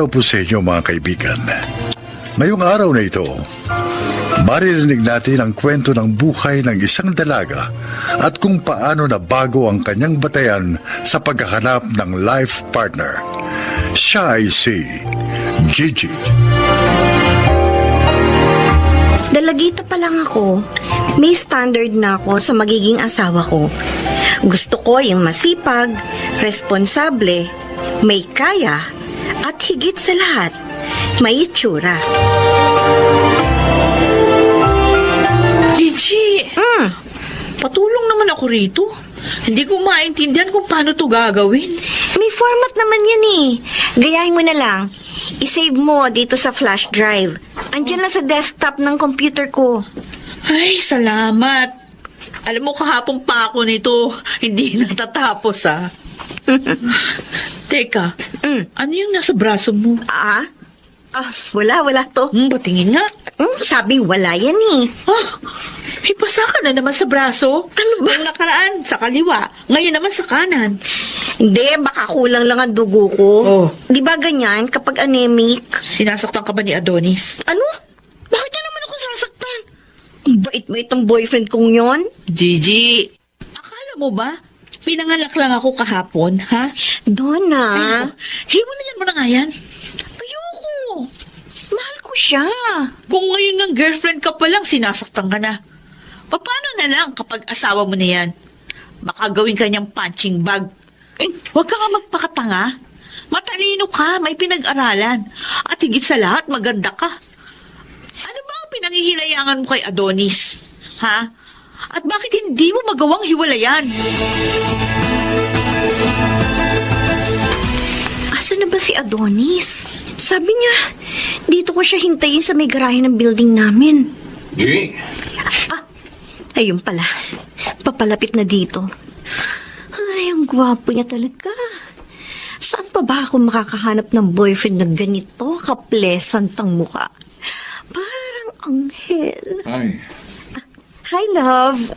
araw po sa inyo mga kaibigan. Ngayong araw na ito, maririnig natin ang kwento ng buhay ng isang dalaga at kung paano nabago ang kanyang batayan sa paghahanap ng life partner. Siya ay si Gigi. Dalagita pa lang ako, may standard na ako sa magiging asawa ko. Gusto ko yung masipag, responsable, may kaya, at higit sa lahat, may itsura. Gigi! Patulong naman ako rito. Hindi ko maintindihan kung paano to gagawin. May format naman yan eh. Gayahin mo na lang. I-save mo dito sa flash drive. Andiyan lang sa desktop ng computer ko. Ay, salamat. Alam mo, kahapon pa ako nito. Hindi natatapos, ah. Teka, ano yung nasa braso mo? Wala to. Patingin nga. Sabing wala yan eh. May pasa ka na naman sa braso. Ano ba? Yung nakaraan, sa kaliwa. Ngayon naman sa kanan. Hindi, baka kulang lang ang dugo ko. Oh. Di ba ganyan kapag anemic? Sinasaktan ka ba ni Adonis? Ano? Bakit na naman ako sasaktan? Ang bait-bait ng boyfriend kong yon. Gigi, akala mo ba? Pinangalak lang ako kahapon, ha? Donna, Hiwalayan mo na nga yan. ayoko. Mahal ko siya. Kung ngayon ng girlfriend ka pa lang, sinasaktan ka na. Paano na lang kapag asawa mo na yan? Baka gawin ka niyang punching bag. Huwag ka nga magpakatanga. Matalino ka, may pinag-aralan. At higit sa lahat, maganda ka. Ano ba ang pinanghihilayangan mo kay Adonis? Ha? At bakit hindi mo magawang hiwalayan? Asa na ba si Adonis? Sabi niya, dito ko siya hintayin sa may garahe ng building namin. G? Ayun pala. Papalapit na dito. Ay, ang gwapo niya talaga. Saan pa ba ako makakahanap ng boyfriend na ganito ka-pleasant ang mukha? Parang anghel. Hi. Hi, love.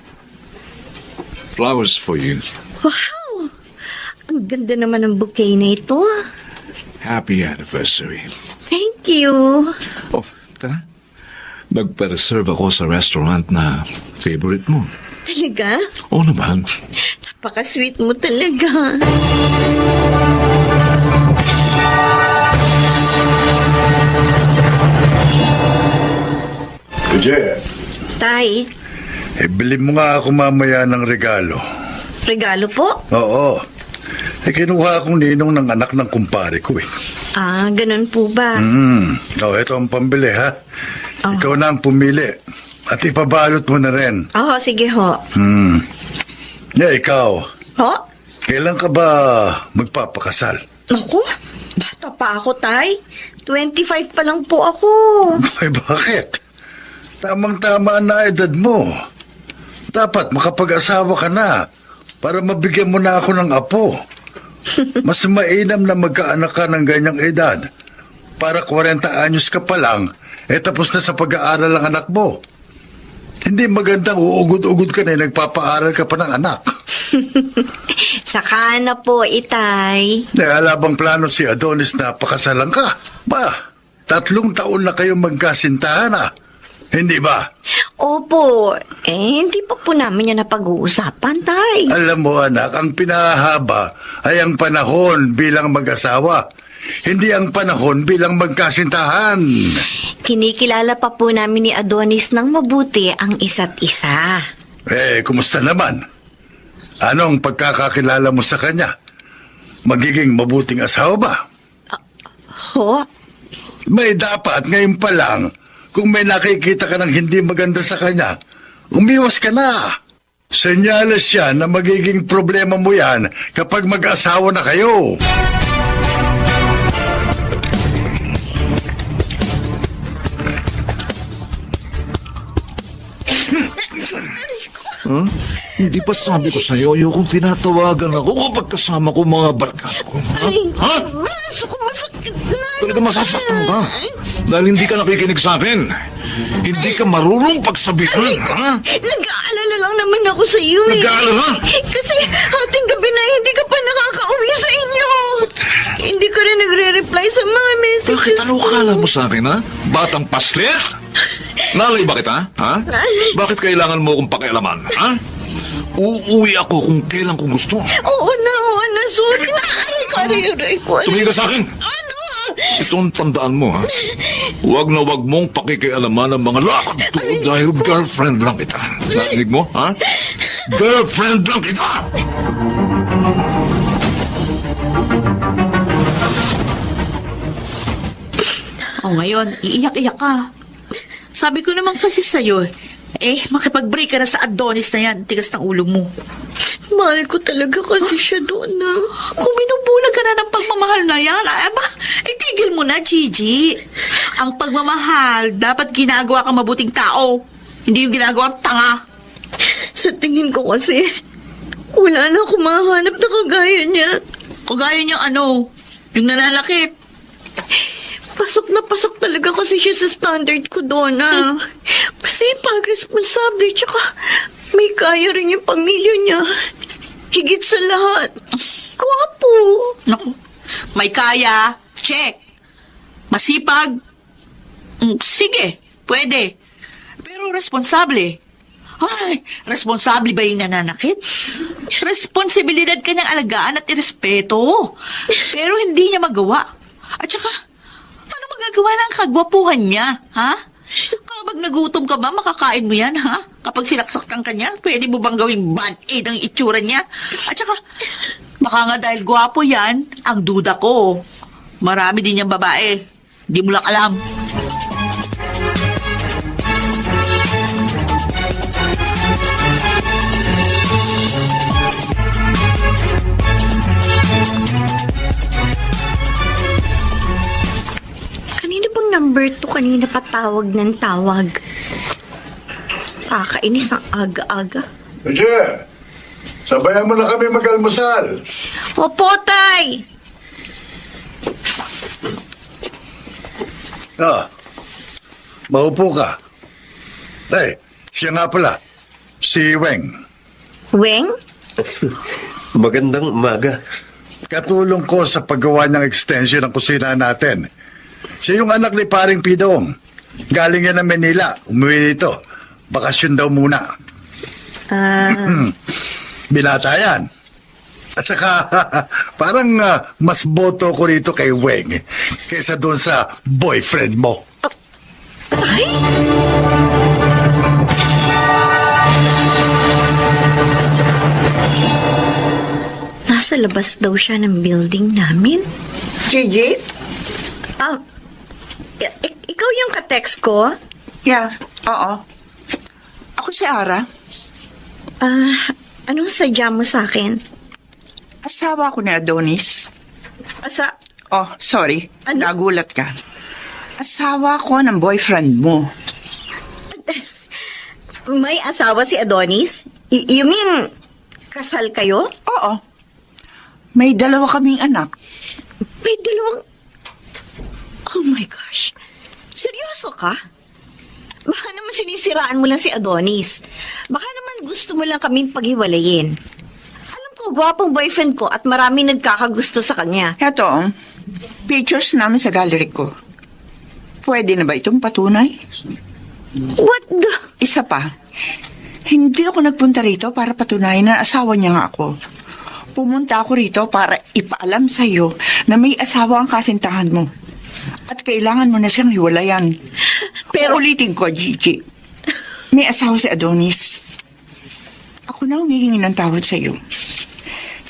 Flowers for you. Wow! Ang ganda naman ng bouquet na ito. Happy anniversary. Thank you. Oh, tara. Nagpa-reserve ako sa restaurant na favorite mo. Talaga? Oo naman. Napaka-sweet mo talaga. Gigi, Tay, bilhin mo nga ako mamaya ng regalo. regalo po? Oo. Kinuha akong ninong ng anak ng kumpare ko eh. Ganun po ba? Ito ang pambili ha. Oh. Ikaw na ang pumili. At ipabalot mo na rin. Sige ho. Ikaw. Ho? Kailan ka ba magpapakasal? Naku, bata pa ako, Tay. 25 pa lang po ako. Ay, bakit? Tamang-tama na edad mo. Dapat makapag-asawa ka na para mabigyan mo na ako ng apo. Mas mainam na magkaanak ka ng ganyang edad. Para 40 anyos ka pa lang, tapos na sa pag-aaral ang anak mo. Hindi magandang uugod-ugod ka na nagpapaaral ka pa ng anak. Saka na po, Itay. Alabang plano si Adonis na pakasalan ka. 3 taon na kayong magkasintahan Hindi ba? Opo, hindi pa po namin yan napag-uusapan, Tay. Alam mo anak, ang pinahaba ay ang panahon bilang mag-asawa. Hindi ang panahon bilang magkasintahan. Kinikilala pa po namin ni Adonis ng mabuti ang isa't isa. Kumusta naman? Anong pagkakakilala mo sa kanya? Magiging mabuting asawa ba? Ho? May dapat ngayon pa lang, kung may nakikita ka ng hindi maganda sa kanya, umiwas ka na. Senyales yan na magiging problema mo yan kapag mag-asawa na kayo. Huh? Hindi pa sabi ko sa'yo, ayokong tinatawagan ako kapag kasama ko mga barkada ko. Ha? Masakit na. Talaga masasaktan ka. Dahil hindi ka nakikinig sa akin. Hindi ka marunong pagsabihan, ha? Nag-aalala lang naman ako sa iyo eh. Nag-aalala? Kasi ating gabi na hindi ka pa nakakauwi sa inyo. Hindi ka rin nagre nagre-reply sa mga Bakit messages ano ko. kala mo sa akin, ha? Batang paslit? Nalay ba kita, ha? Bakit kailangan mo akong pakialaman, ha? Uuwi ako kung kailan ko gusto. Oo na. Sorry na. Aray ko. Tumingin ka sa akin! Ano? Itong tandaan mo, ha? Huwag na huwag mong pakikialaman ng mga lakad to dahil girlfriend lang kita. Narinig mo, ha? Girlfriend lang kita! O ngayon, iiyak-iyak ka. Sabi ko naman kasi sa'yo, makipag-break ka na sa Adonis na yan. Tigas ng ulo mo. Mahal ko talaga kasi siya doon na. Kung binubulag ka na ng pagmamahal na yan, tigil mo na, Gigi. Ang pagmamahal, dapat ginagawa kang mabuting tao. Hindi yung ginagawa tanga. Sa tingin ko kasi, wala na akong mahanap na kagaya niya. Kagaya niyang ano, yung nananakit. Pasok na pasok talaga kasi siya sa standard ko doon na. Masipag, responsable, tsaka may kaya rin yung pamilya niya. Higit sa lahat. Gwapo. Naku, may kaya. Check. Masipag. Sige, pwede. Pero responsable. Ay, responsable ba yung nananakit? Responsibilidad ka niyang alagaan at irespeto. Pero hindi niya magawa. At saka, ano magagawa ng kagwapuhan niya, ha? Kapag nagutom ka ba, makakain mo yan, ha? Kapag sinaksakan ka niya, pwede mo bang gawing band-aid ang itsura niya? At saka, baka nga dahil gwapo yan, ang duda ko. Marami din yung babae. Di mo lang alam. Kanino bang number to? Kanina pa tawag ng tawag. Kakainis ang aga-aga. Roger, sabayan mo na kami mag-almusal. Opo, tay! Maupo ka. Siya nga pala. Si Weng. Weng? Magandang umaga. Katulong ko sa paggawa ng extension ng kusina natin. Siya yung anak ni paring Pidong. Galing yan ng Manila. Umuwi dito. Bakasyon daw muna. Binata yan. At saka, parang mas boto ko rito kay Weng kaysa doon sa boyfriend mo. Ay! Nasa labas daw siya ng building namin. Gigi? Ikaw yung ka-text ko? Yeah, oo. Ako si Ara. Anong sadya mo sa akin? Asawa ko ni Adonis. Oh, sorry. Ano? Nagulat ka. Asawa ko ng boyfriend mo. May asawa si Adonis? You mean, kasal kayo? Oo. May 2 kaming anak. May 2... Oh my gosh. Seryoso ka? Baka naman sinisiraan mo lang si Adonis. Baka naman gusto mo lang kaming paghiwalayin. Alam ko, gwapong boyfriend ko at marami nagkakagusto sa kanya. Eto, pictures namin sa gallery ko. Pwede na ba itong patunay? What the... Isa pa, hindi ako nagpunta rito para patunayan na asawa niya nga ako. Pumunta ako rito para ipaalam sa'yo na may asawa ang kasintahan mo. At kailangan mo na siyang hiwalayan. Pero ulitin ko, Gigi. May asawa si Adonis. Ako na humihingi ng tawad sa'yo.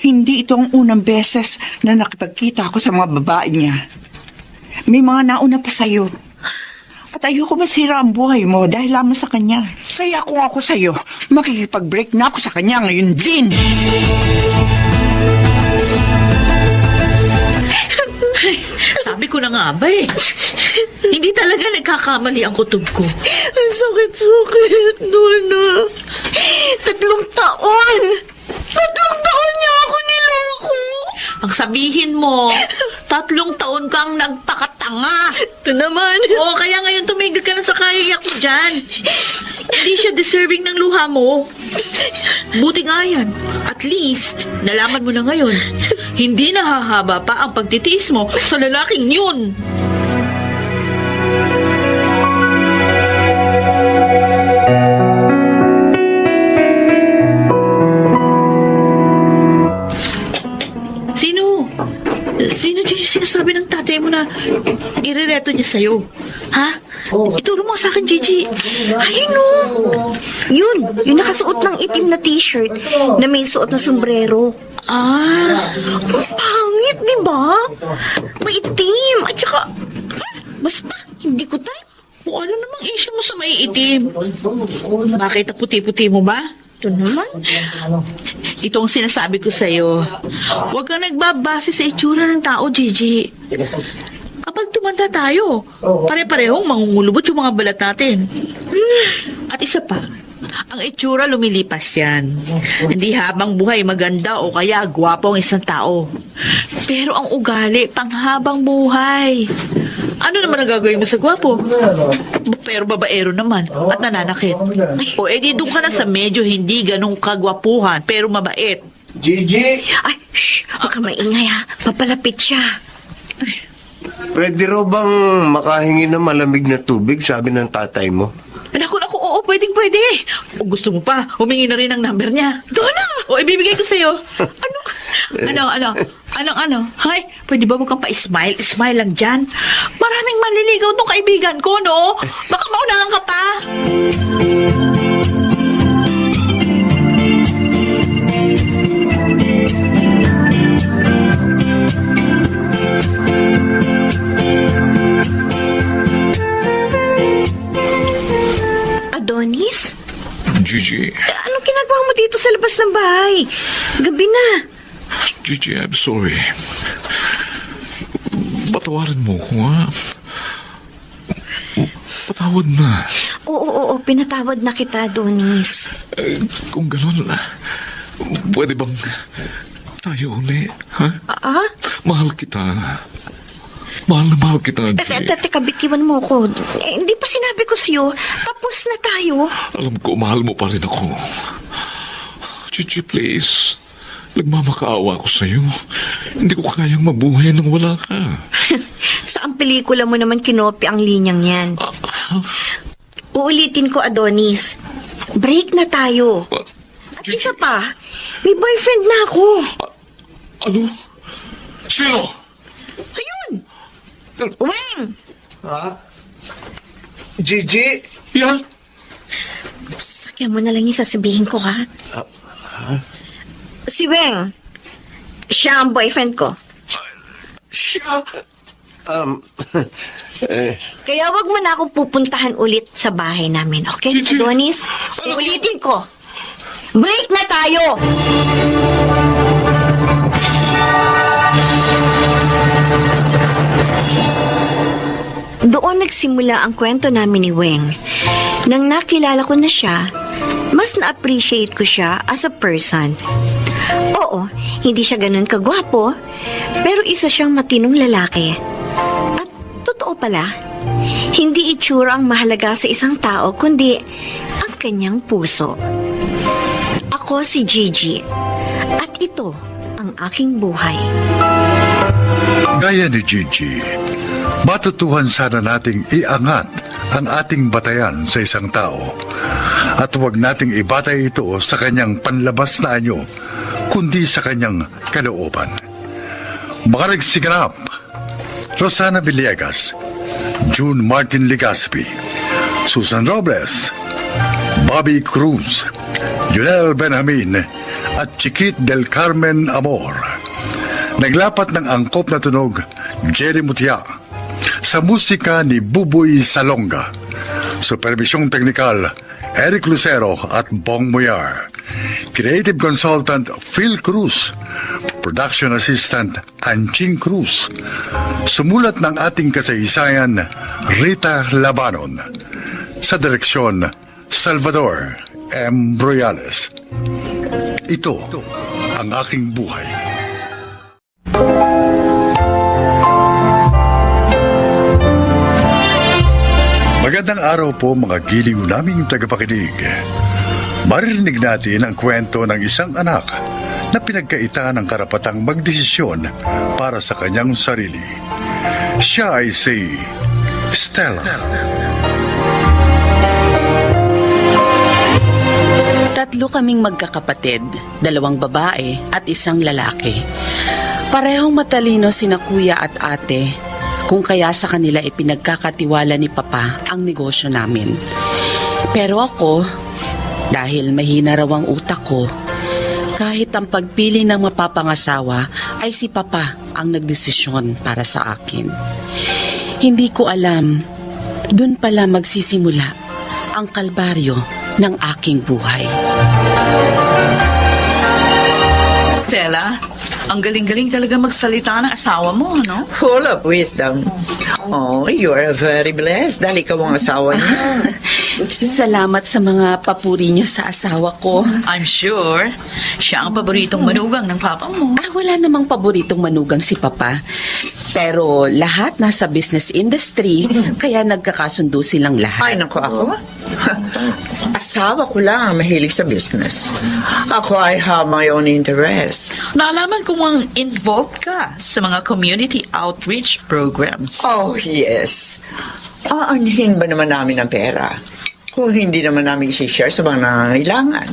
Hindi ito ang unang beses na nakipagkita ako sa mga babae niya. May mga nauna pa sa'yo. At ayoko masira ang buhay mo dahil lamang sa kanya. Kaya kung ako sa'yo, makikipag-break na ako sa kanya ngayon din. Sabi ko na nga ba Hindi talaga nagkakamali ang kutob ko. Ang sakit-sakit, Donna. 3 taon! 3 taon niya ako niloko! Ang sabihin mo, 3 taon kang nagpakatanga. Ito naman. Oo, kaya ngayon tumigil ka na sa kaiyak mo dyan. Hindi siya deserving ng luha mo. Buti nga yan. At least, nalaman mo na ngayon. Hindi nahahaba pa ang pagtitiis mo sa lalaking yun. Sino? Sino yung sinasabi ng tatay mo na irereto niya sa'yo? Ha? Ituro mo sa akin, Gigi. Ay, no! Yun, yung nakasuot ng itim na t-shirt na may suot na sombrero. Ah, Ang pangit, di ba? Maitim. At saka, basta, hindi ko type. o ano namang issue mo sa maiitim? Bakit ang puti-puti mo ba? Ito naman. Ito ang sinasabi ko sa'yo. Huwag kang nagbabase sa itsura ng tao, Gigi. Kapag tumanda tayo, pare-parehong mangungulubot yung mga balat natin. At isa pa, ang itsura lumilipas yan. Hindi habang buhay maganda o kaya gwapo ang isang tao. Pero ang ugali, panghabang buhay. Ano naman ang gagawin mo sa gwapo? Pero babaero naman at nananakit. O edi doon ka na sa medyo hindi ganong kagwapuhan pero mabait. Gigi, Ay, shh, huwag ka maingay ha. Papalapit siya. pwede raw bang makahingi ng malamig na tubig, sabi ng tatay mo? Naku, oo, pwede. O gusto mo pa, humingi na rin ang number niya. Donna! O ibibigay ko sa'yo. Ano? Hay, pwede ba huwag kang pa-smile? Smile lang dyan. Maraming manliligaw tong kaibigan ko, no? Baka maunahan ka pa. Adonis? Gigi, Anong ginagawa mo dito sa labas ng bahay? Gabi na. Gigi, I'm sorry. Patawarin mo ko, ha? Patawad na. Oo, pinatawad na kita, Adonis. Kung ganun, pwede bang tayo uli, ha? Ah? Mahal kita. Mahal na mahal kita, Gigi. Teka, bitiwan mo ko. Hindi pa sinabi ko sa'yo. Tapos na tayo. Alam ko, mahal mo pa rin ako. Gigi, please. Nagmamakaawa ako sa'yo. Hindi ko kayang mabuhay nang wala ka. Saan pelikula mo naman kinopy ang linyang yan? Uulitin ko, Adonis. Break na tayo. At isa pa, may boyfriend na ako. Ano? Sino? Ayun! Weng! Gigi? Yan? Sakyan mo na lang yung sasabihin ko, ha? Si Weng. Siya ang boyfriend ko. Siya? Kaya wag mo na akong pupuntahan ulit sa bahay namin, okay, Gigi! Adonis? Ulitin ko. Break na tayo! Doon nagsimula ang kwento namin ni Weng. Nang nakilala ko na siya, mas na-appreciate ko siya as a person. Oo, hindi siya ganun kagwapo, pero isa siyang matinong lalaki. At totoo pala, hindi itsura ang mahalaga sa isang tao, kundi ang kanyang puso. Ako si Gigi, at ito ang aking buhay. Gaya ni Gigi, matutuhan sana nating iangat ang ating batayan sa isang tao at huwag nating ibatay ito sa kanyang panlabas na anyo, kundi sa kanyang kalooban. Mga nagsiganap, Rosana Villegas, June Martin Legaspi, Susan Robles, Bobby Cruz, Yunel Benjamin at Chiquit del Carmen Amor. Naglapat ng angkop na tunog, Jerry Mutia, sa musika ni Buboy Salonga. Supervisyong teknikal, Eric Lucero at Bong Muyar. Creative Consultant, Phil Cruz. Production Assistant, Anching Cruz. Sumulat ng ating kasaysayan, Rita Labanon. Sa direksyon, Salvador M. Royales. Ito ang aking buhay. Magandang araw po mga giliw naming tagapakinig. Maririnig natin ang kwento ng isang anak na pinagkaitan ng karapatang magdesisyon para sa kanyang sarili. Siya ay si Stella. Tatlo kaming magkakapatid, 2 babae at 1 lalaki. Parehong matalino sina kuya at ate, kung kaya sa kanila ipinagkakatiwala ni Papa ang negosyo namin. Pero ako, dahil mahina raw ang utak ko, kahit ang pagpili ng mapapangasawa ay si Papa ang nagdesisyon para sa akin. Hindi ko alam, dun pala magsisimula ang kalbaryo ng aking buhay. Stella, ang galing-galing talaga magsalita ng asawa mo, no? Full of wisdom. Oh, you are very blessed dahil ikaw ang asawa niya. Salamat sa mga papuri niyo sa asawa ko. I'm sure, siya ang paboritong manugang ng papa mo. Wala namang paboritong manugang si Papa. Pero lahat nasa business industry, kaya nagkakasundo silang lahat. Ay, naku ako. Asawa ko lang ang mahilig sa business. Ako, I have my own interest. Naalaman ko mang involved ka sa mga community outreach programs. Oh, yes. Aanhin ba naman namin ang pera kung hindi naman namin isi-share sa mga nangangailangan?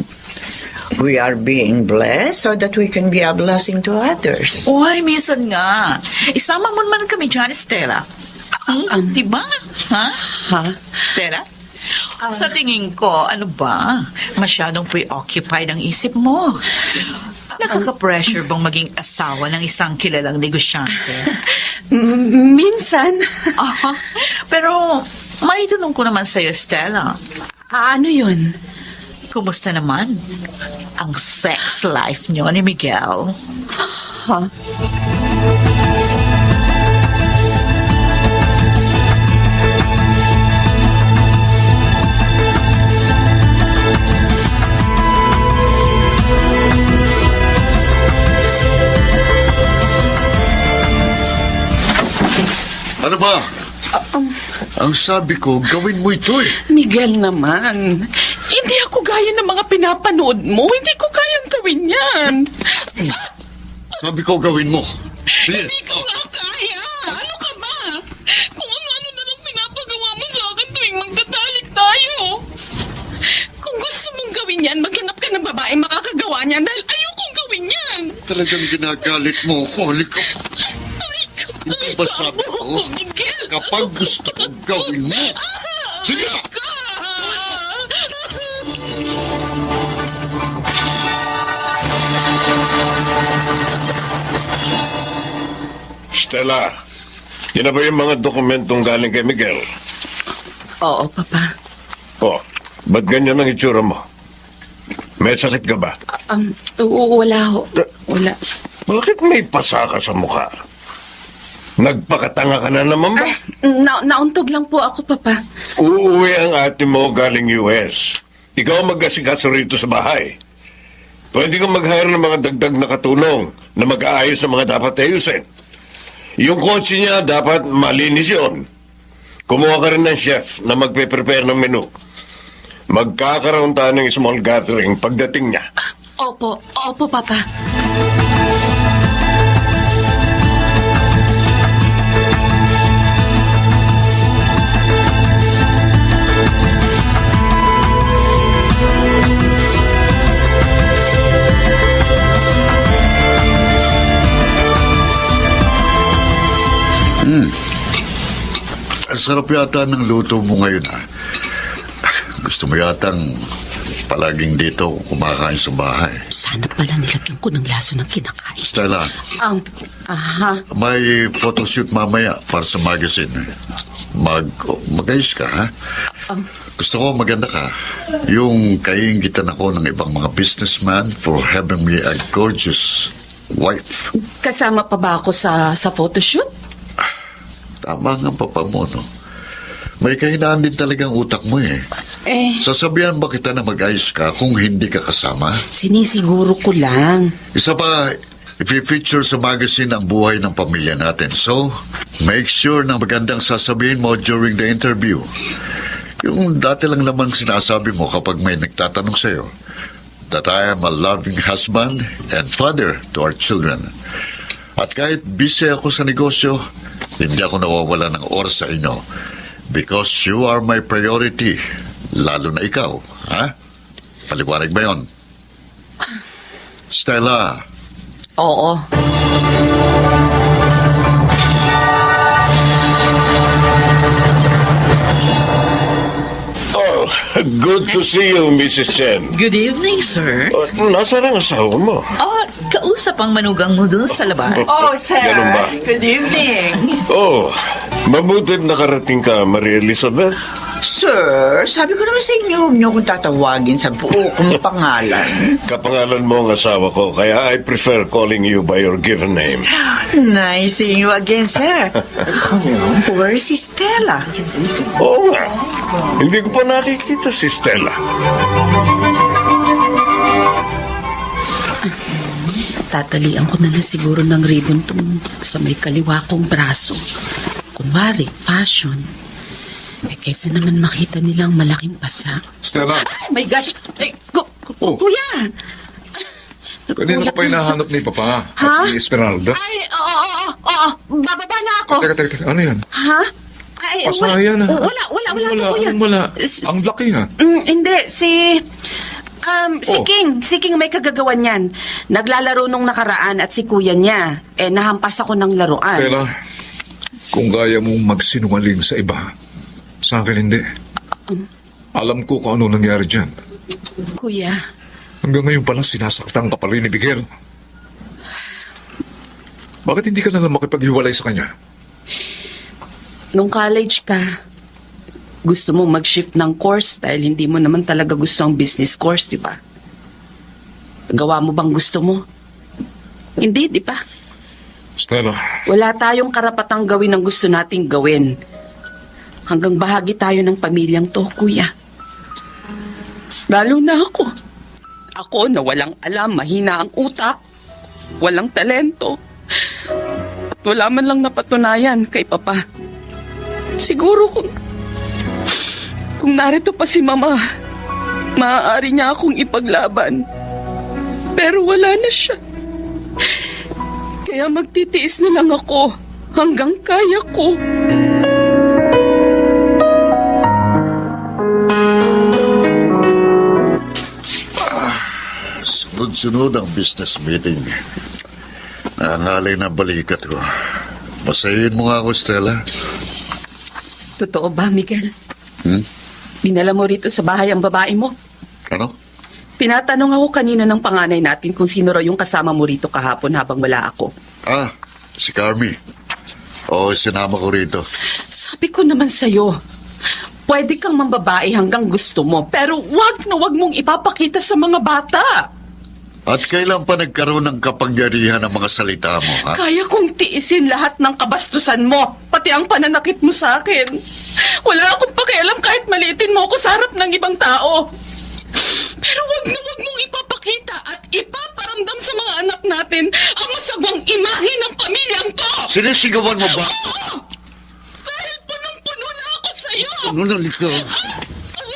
We are being blessed so that we can be a blessing to others. Uy, minsan nga. Isama mo naman kami dyan, Stella. Diba? Ha? Ha? Stella? Sa tingin ko, ano ba? Masyadong preoccupied ang isip mo. Nakaka-pressure bang maging asawa ng isang kilalang negosyante? Minsan. Pero, maitanong ko naman sa'yo, Stella. Ano yun? Kumusta naman ang sex life niyo ni Miguel? Ha? Ano ba? Ang sabi ko, gawin mo ito eh. Miguel naman, hindi ako gaya ng mga pinapanood mo. Hindi ko kayang gawin yan. Sabi ko, gawin mo. Please. Hindi ko nga kaya. Ano ka ba? Kung ano-ano na lang pinapagawa mo sa akin tuwing magtatalik tayo. Kung gusto mong gawin yan, maghanap ka ng babae makakagawa niyan dahil ayokong gawin yan. Talagang ginagalit mo ako. Halika. Hindi ba sabi ko? Miguel! Kapag gusto ko, gawin mo. Sige! Stella, yan na ba yung mga dokumentong galing kay Miguel? Oo, Papa. Oh, ba't ganyan ang itsura mo? May sakit ka ba? Wala ho. Wala. Bakit may pasa ka sa mukha? Nagpakatanga ka na naman ba? Nauntog lang po ako, Papa. Uuwi ang ate mo galing US. Ikaw mag-asikaso rito sa bahay. Pwede kang mag-hire ng mga dagdag na katulong na mag-aayos ng mga dapat ayusin. Yung kotse niya dapat malinis yun. Kumuha ka rin ng chef na magpe-prepare ng menu. Magkakaroon tayo ng small gathering pagdating niya. Opo, Papa. Ang sarap yata ng luto mo ngayon, ha? Gusto mo yatang palaging dito kumakain sa bahay. Sana pala nilagyan ko ng laso ng kinakain. Stella, may photoshoot mamaya para sa magazine. Mag-ayos ka, ha? Gusto ko maganda ka. Yung kaiingitan ako ng ibang mga businessman for having me a gorgeous wife. Kasama pa ba ako sa photoshoot? Tama nga, papa mo, no? May kahinaan din talagang utak mo, eh. Sasabihan ba kita na mag-ayos ka kung hindi ka kasama? Sinisiguro ko lang. Isa pa, i-feature sa magazine ang buhay ng pamilya natin. So, make sure na magandang sasabihin mo during the interview. Yung dati lang naman sinasabi mo kapag may nagtatanong sa'yo. that I am a loving husband and father to our children. At kahit busy ako sa negosyo, hindi ako nawawala ng oras sa inyo. Because you are my priority, lalo na ikaw. Ha? Paliwanag ba yun? Stella, Oo. Oh, good to see you, Mrs. Chen. Good evening, sir. Nasaan ang asawa mo? Kausap ang manugang mo dun sa labas. Oh, sir. Ganun ba? Good evening. Oh, mabutit nakarating ka, Maria Elizabeth. Sir, sabi ko naman sa inyo, huwag niyo akong tatawagin sa buo kong pangalan. Kapangalan mo ang asawa ko, kaya I prefer calling you by your given name. Nice seeing you again, sir. Where is si Stella? Oo nga. Hindi ko pa nakikita si Stella. Tatalian ko na lang siguro ng ribbon tong sa may kaliwa kong braso. Kunwari, fashion. Eh, kaysa naman makita nilang malaking pasa. Stella, Oh my gosh! Ay, Oh. kuya! kanina ka pa hinahanap ni Papa Ha? at ni Esmeralda. Ay, oo. Bababa na ako. Teka, ano yan? Ha? Ay, Pasa yan, ha? Wala to, kuya. Anong wala? Ang laki, ha? Hindi, si Oh. King may kagagawan yan. Naglalaro nung nakaraan at si kuya niya. Nahampas ako ng laruan. Stella, kung kaya mong magsinungaling sa iba, sa akin hindi. Alam ko kung ano nangyari dyan. Kuya, Hanggang ngayon palang sinasaktan ka pa rin ni Miguel. Bakit hindi ka na lang makipaghiwalay sa kanya? nung college ka, gusto mo mag-shift ng course dahil hindi mo naman talaga gusto ang business course, di ba? Gawa mo bang gusto mo? Hindi, di ba? Stella, Wala tayong karapatang gawin ang gusto nating gawin. Hanggang bahagi tayo ng pamilyang to, kuya. Lalo na ako. Ako na walang alam, mahina ang utak, walang talento. At wala man lang napatunayan kay Papa. Siguro kung narito pa si Mama, maaari niya akong ipaglaban. Pero wala na siya. Kaya magtitiis na lang ako hanggang kaya ko. Sunod-sunod ang business meeting. Nangalay na balikat ko. Masayin mo nga ako, Stella. Totoo ba, Miguel? Hmm? Dinala mo rito sa bahay ang babae mo? Ano? Tinatanong ako kanina ng panganay natin kung sino raw yung kasama mo rito kahapon habang wala ako. Ah, si Carmi. Oo, sinama ko rito. Sabi ko naman sa'yo, pwede kang mambabae hanggang gusto mo, pero wag na wag mong ipapakita sa mga bata. At kailan pa nagkaroon ng kapangyarihan ng mga salita mo, ha? Kaya kong tiisin lahat ng kabastusan mo, pati ang pananakit mo sa akin. Wala akong pakialam kahit maliitin mo ako sa harap ng ibang tao. Pero wag na wag mong ipapakita at ipaparamdam sa mga anak natin ang masagwang imahe ng pamilyang to! Sinisigawan mo ba? Oo! Dahil punong-puno na ako sa'yo! Ano na ikaw?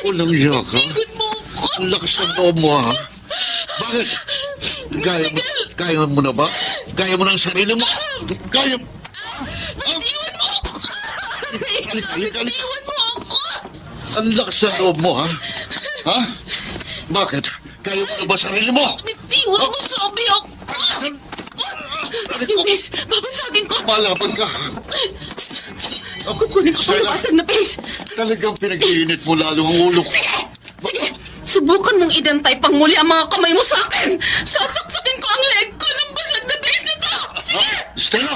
Walang iya ka? Tigod mo ako! Ang lakas ng loob mo, ha? Bakit? Kaya mo na ba? Kaya mo ng sarili mo? Kaya mo? Iwan mo ako! Halika. Iwan mo ako! Ang lakas ng loob mo, ha? Ha? Bakit? Kaya mo na ba sarili mo? Iwan mo sabi ako! Luis, babasagin ko! Malabag ka. Kukunin ko ang basag na face! Talagang pinag-iinit mo lalo ang ulo ko. Sige! Subukan mong idantay pang muli ang mga kamay mo sa akin! Sasaksakin ko ang leg ko ng basag na face nito! Sige! Stella!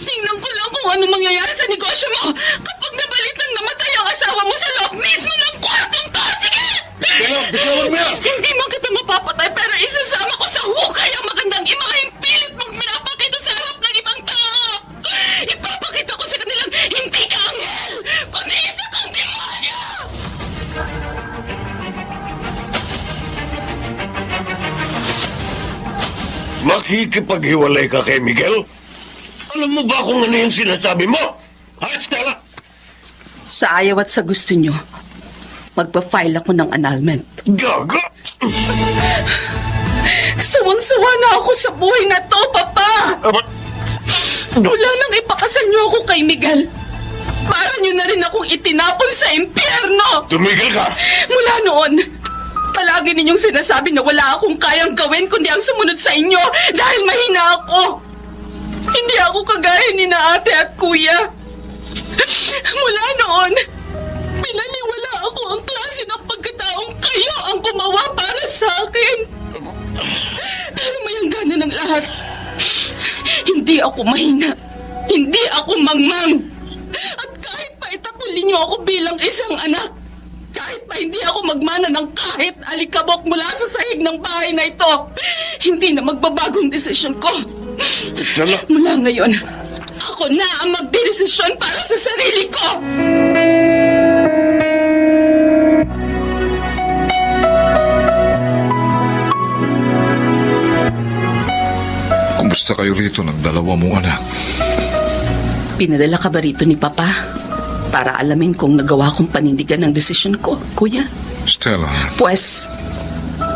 Tingnan ko lang kung ano mangyayari sa negosyo mo kapag nabalitang namatay ang asawa mo sa loob mismo ng kwartong to! Sige! Stella, bitawan mo yan! Hindi man kita mapapatay pero isasama ko sa hukay ang magandang imaheng pilit mong pinapakita sa harap ng ibang tao! Ipapakita ko sa kanilang hindi ka anghel, kundi isa kang demonyo! Makikipaghiwalay ka kay Miguel? Alam mo ba kung ano yung sinasabi mo? Ha, Stella? Sa ayaw at sa gusto nyo, magpa-file ako ng annulment. Gaga! Sawang-sawa na ako sa buhay na to, Papa! Aba, Mula nang ipakasal niyo ako kay Miguel, para niyo na rin akong itinapon sa impyerno! tumigil ka! Mula noon, palagi ninyong sinasabi na wala akong kayang gawin kundi ang sumunod sa inyo dahil mahina ako. Hindi ako kagaya ni na ate at kuya. Mula noon, pinaniwala ako ang klase ng pagkataong kayo ang gumawa para sa akin. Pero may hangganan ng lahat. Hindi ako mahina. Hindi ako mangmang. At kahit pa itakulin niyo ako bilang isang anak, kahit pa hindi ako magmana ng kahit alikabok mula sa sahig ng bahay na ito, hindi na magbabagong desisyon ko. Stella, Mula ngayon, ako na ang magdedesisyon para sa sarili ko. Kumusta kayo rito ng dalawa mong anak? Pinadala ka ba rito ni Papa? Para alamin kung nagawa kong panindigan ng desisyon ko, Kuya? Stella, Pues,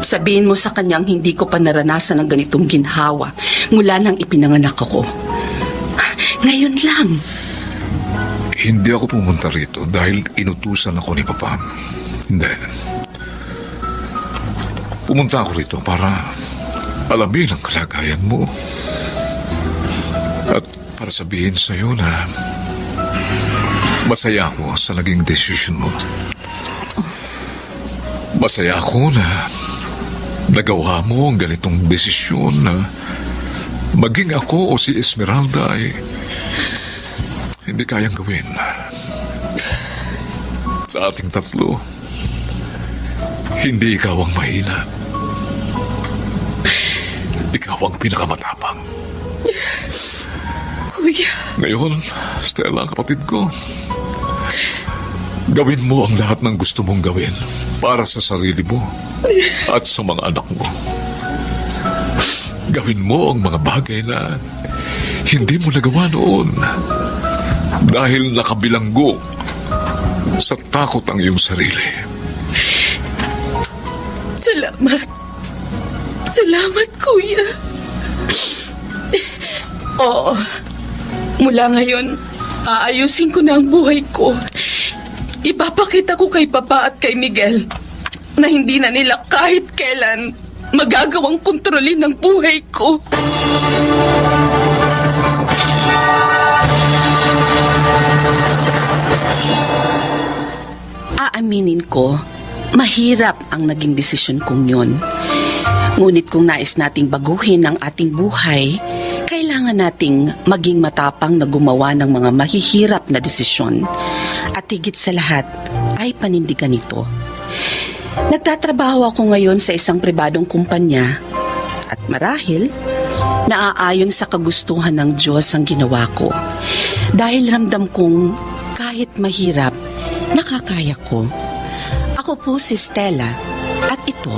sabihin mo sa kanyang hindi ko pa naranasan ng ganitong ginhawa mula nang ipinanganak ako. Ngayon lang. hindi ako pumunta rito dahil inutusan ako ni Papa. Hindi. Pumunta ako rito para alamin ang kalagayan mo. At para sabihin sa'yo na masaya ako sa naging desisyon mo. Masaya ako na nagawa mo ang ganitong desisyon na maging ako o si Esmeralda ay hindi kayang gawin. Sa ating tatlo, hindi ikaw ang mahina. Ikaw ang pinakamatapang. Kuya. Ngayon, Stella, kapatid ko, gawin mo ang lahat ng gusto mong gawin para sa sarili mo at sa mga anak mo. Gawin mo ang mga bagay na hindi mo nagawa noon dahil nakabilanggo sa takot ang iyong sarili. Salamat. Salamat, Kuya. Oo. Mula ngayon, aayusin ko na ang buhay ko. Ipapakita ko kay Papa at kay Miguel na hindi na nila kahit kailan magagawang kontrolin ang buhay ko. Aaminin ko, mahirap ang naging desisyon kong yun. Ngunit kung nais nating baguhin ang ating buhay, kailangan nating maging matapang na gumawa ng mga mahihirap na desisyon. At higit sa lahat, ay panindigan ito. Nagtatrabaho ako ngayon sa isang pribadong kumpanya at marahil, naaayon sa kagustuhan ng Diyos ang ginawa ko. Dahil ramdam kong kahit mahirap, nakakaya ko. Ako po si Stella at ito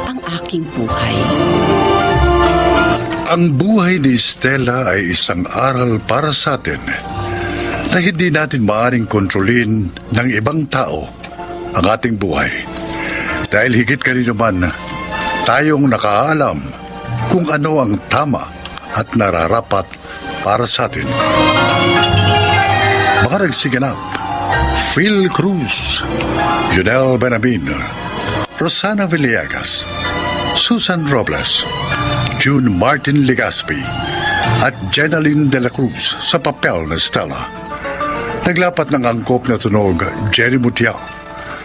ang aking buhay. Ang buhay ni Stella ay isang aral para sa atin na hindi natin maaaring kontrolin ng ibang tao ang ating buhay. Dahil higit kanino man, tayong nakaalam kung ano ang tama at nararapat para sa atin. Mga nagsiganap, Phil Cruz, Yunel Benabin, Rosana Villegas, Susan Robles, June Martin Legaspi at Jenaline de la Cruz sa papel na Stella. Naglapat ng angkop na tunog Jerry Mutia,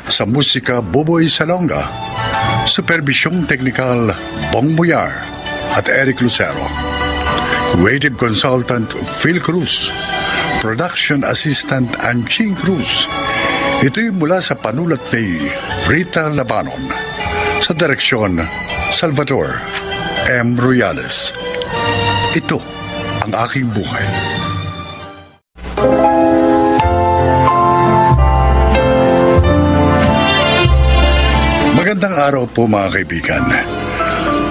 sa musika Boboy Salonga, supervisyong teknikal Bong Muyar at Eric Lucero. Creative consultant Phil Cruz, production assistant Anching Cruz. Ito'y mula sa panulat ni Rita Labanon, sa direksyon Salvador M. Royales. Ito ang aking buhay. Magandang araw po mga kaibigan.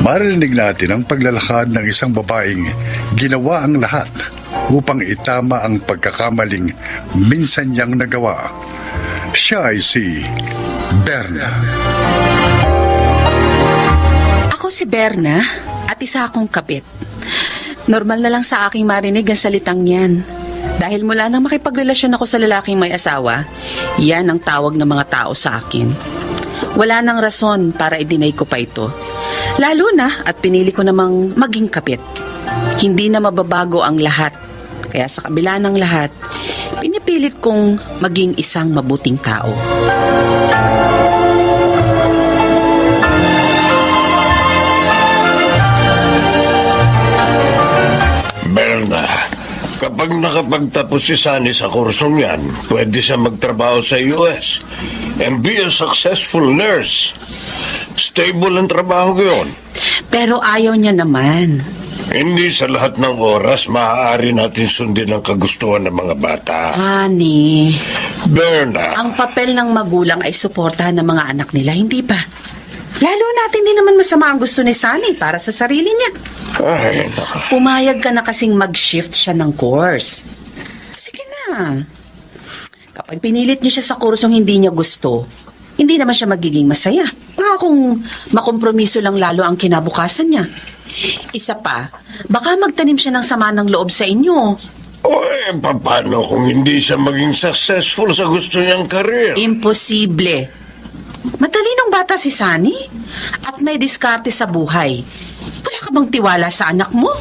Marinig natin ang paglalakad ng isang babaeng ginawa ang lahat upang itama ang pagkakamaling minsan niyang nagawa. Siya ay si Berna. si Berna at isa akong kapit. Normal na lang sa aking marinig ang salitang yan. Dahil mula nang makipagrelasyon ako sa lalaking may asawa, yan ang tawag ng mga tao sa akin. Wala nang rason para i-deny ko pa ito. Lalo na at pinili ko namang maging kapit. Hindi na mababago ang lahat. Kaya sa kabila ng lahat, pinipilit kong maging isang mabuting tao. Berna, kapag nakapagtapos si Sunny sa kursong yan, pwede siya magtrabaho sa US and be a successful nurse. Stable ang trabaho yun. Pero ayaw niya naman. Hindi sa lahat ng oras maaari natin sundin ang kagustuhan ng mga bata. Honey, Berna, ang papel ng magulang ay suportahan ng mga anak nila, hindi ba? Lalo natin din naman masama ang gusto ni Sunny para sa sarili niya. ay, naka. Pumayag ka na kasing mag-shift siya ng course. Sige na. Kapag pinilit niyo siya sa kursong hindi niya gusto, hindi naman siya magiging masaya. Baka kung makompromiso lang lalo ang kinabukasan niya. Isa pa, baka magtanim siya ng sama ng loob sa inyo. O paano kung hindi siya maging successful sa gusto niyang karir? Imposible. Matalinong bata si Sunny at may diskarte sa buhay. Wala ka bang tiwala sa anak mo?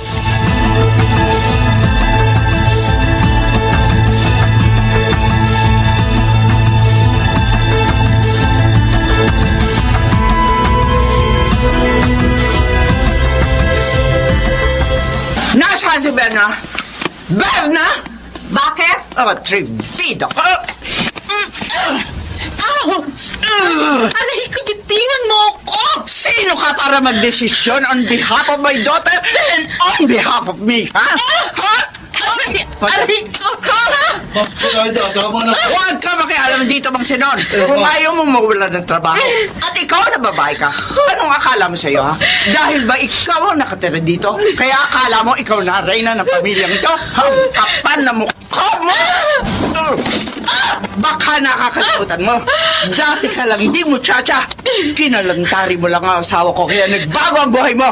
Nasaan si Berna? Berna? Bakit? Tribido ka. Ouch! Aray ko, bitiwan mo ako! Sino ka para magdesisyon on behalf of my daughter and on behalf of me, ha? Ha? Aray ko! Huwag ka makialam dito, Mang Sinon. Kung ayaw mo mawala ng trabaho at ikaw na babae ka, anong akala mo sa'yo, ha? Dahil ba ikaw ang nakatira dito? Kaya akala mo ikaw na reyna ng pamilyang ito? Ang kapal na mukha mo! Baka nakakalimutan mo. Dati ka lang hindi mo tsatsa. Kinalantari mo lang ang asawa ko kaya nagbago ang buhay mo.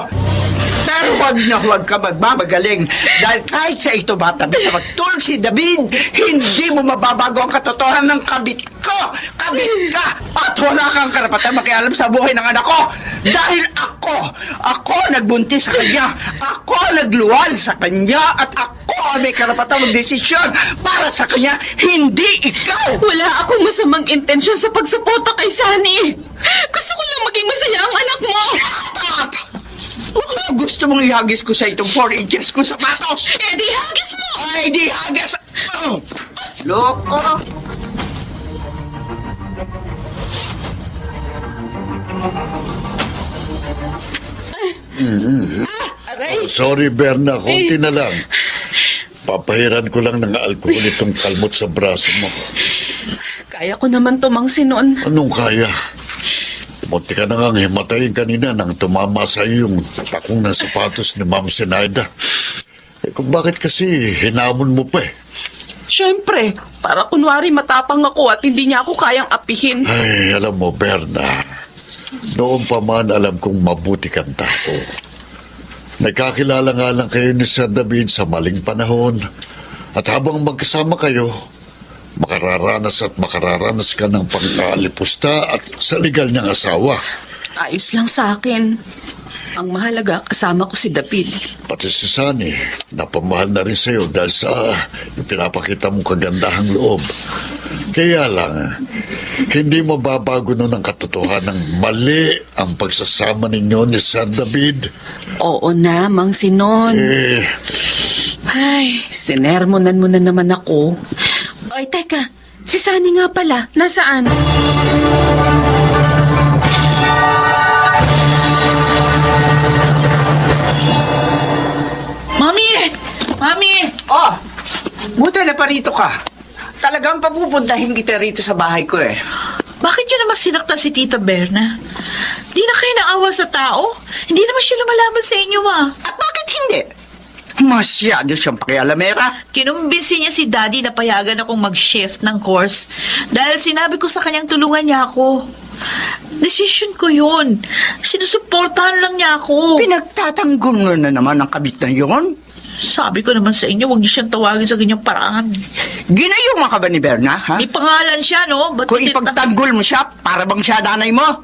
Pero huwag ka magmamagaling dahil kahit sa ito bata sa magtulog si David, hindi mo mababago ang katotohanan ng kabit ko. Kabit ka! At wala kang karapatan makialam sa buhay ng anak ko. Dahil ako nagbuntis sa kanya. Ako nagluwal sa kanya at ako ang may karapatan magdesisyon para sa kanya, hindi ikaw. Wala akong masamang intensyon sa pagsuporta kay Sunny. Gusto ko lang maging masaya ang anak mo. Stop! Gusto mong ihagis ko sa itong 4 inches kong sapatos? Eh di hagis mo! Ay, di hagas! Loko! Aray! Sorry, Berna. Kunti na lang. Papahiran ko lang ng alkohol itong kalmot sa braso mo. Kaya ko naman Mang Sinon. Anong kaya? Munti ka na nga himatayin kanina nang tumama sa iyo yung takong ng sapatos ni Ma'am Zenaida. Kung bakit kasi hinamon mo pa eh? Siyempre, para kunwari matapang ako at hindi niya ako kayang apihin. Ay, alam mo, Berna, noon pa man alam kong mabuti kang tao. Nagkakilala nga lang kayo ni Sir David sa maling panahon. At habang magkasama kayo, makararanas ka ng pang-aalipusta at sa legal niyang asawa. Ayos lang sa akin. Ang mahalaga, kasama ko si David. Pati si Sunny, napamahal na rin sa'yo dahil sa pinapakita mong kagandahang loob. Kaya lang, hindi mo babago nun ang katotohanan mali ang pagsasama ninyo ni Sir David. Oo na, Mang Sinon. Ay, sinermonan mo na naman ako. Ay, teka, si Sunny nga pala, nasaan? Mami! Oh, buti na parito ka. Talagang papupuntahin kita rito sa bahay ko eh. Bakit nyo naman sinaktan si Tita Berna? Di na kayo naawa sa tao? Hindi naman siya lumalaban sa inyo, At bakit hindi? Masyado siyang pakialamera. Kinumbinsi niya si Daddy na payagan akong mag-shift ng course dahil sinabi ko sa kanyang tulungan niya ako. Decision ko yun. Sinusuportahan lang niya ako. Pinagtatanggol mo na naman ang kabit na yun. Sabi ko naman sa inyo, huwag niyo siyang tawagin sa ganyang paraan. Ginayuma ka ba ni Berna, ha? May pangalan siya, no? Ba't Kung hindi- ipagtanggol mo siya, para bang siya nanay mo?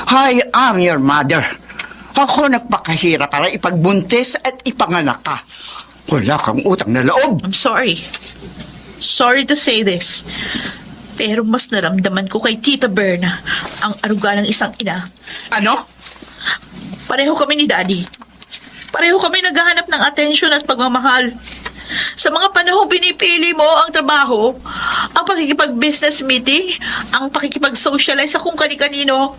I am your mother. Ako nagpakahirap para ipagbuntis at ipanganak ka. Wala kang utang na loob. I'm sorry. Sorry to say this. Pero mas naramdaman ko kay Tita Berna ang aruga ng isang ina. Ano? Pareho kami ni Daddy. Pareho kami naghahanap ng atensyon at pagmamahal. Sa mga panahong pinipili mo ang trabaho, ang pakikipag-business meeting, ang pakikipag-socialize sa kung kani-kanino,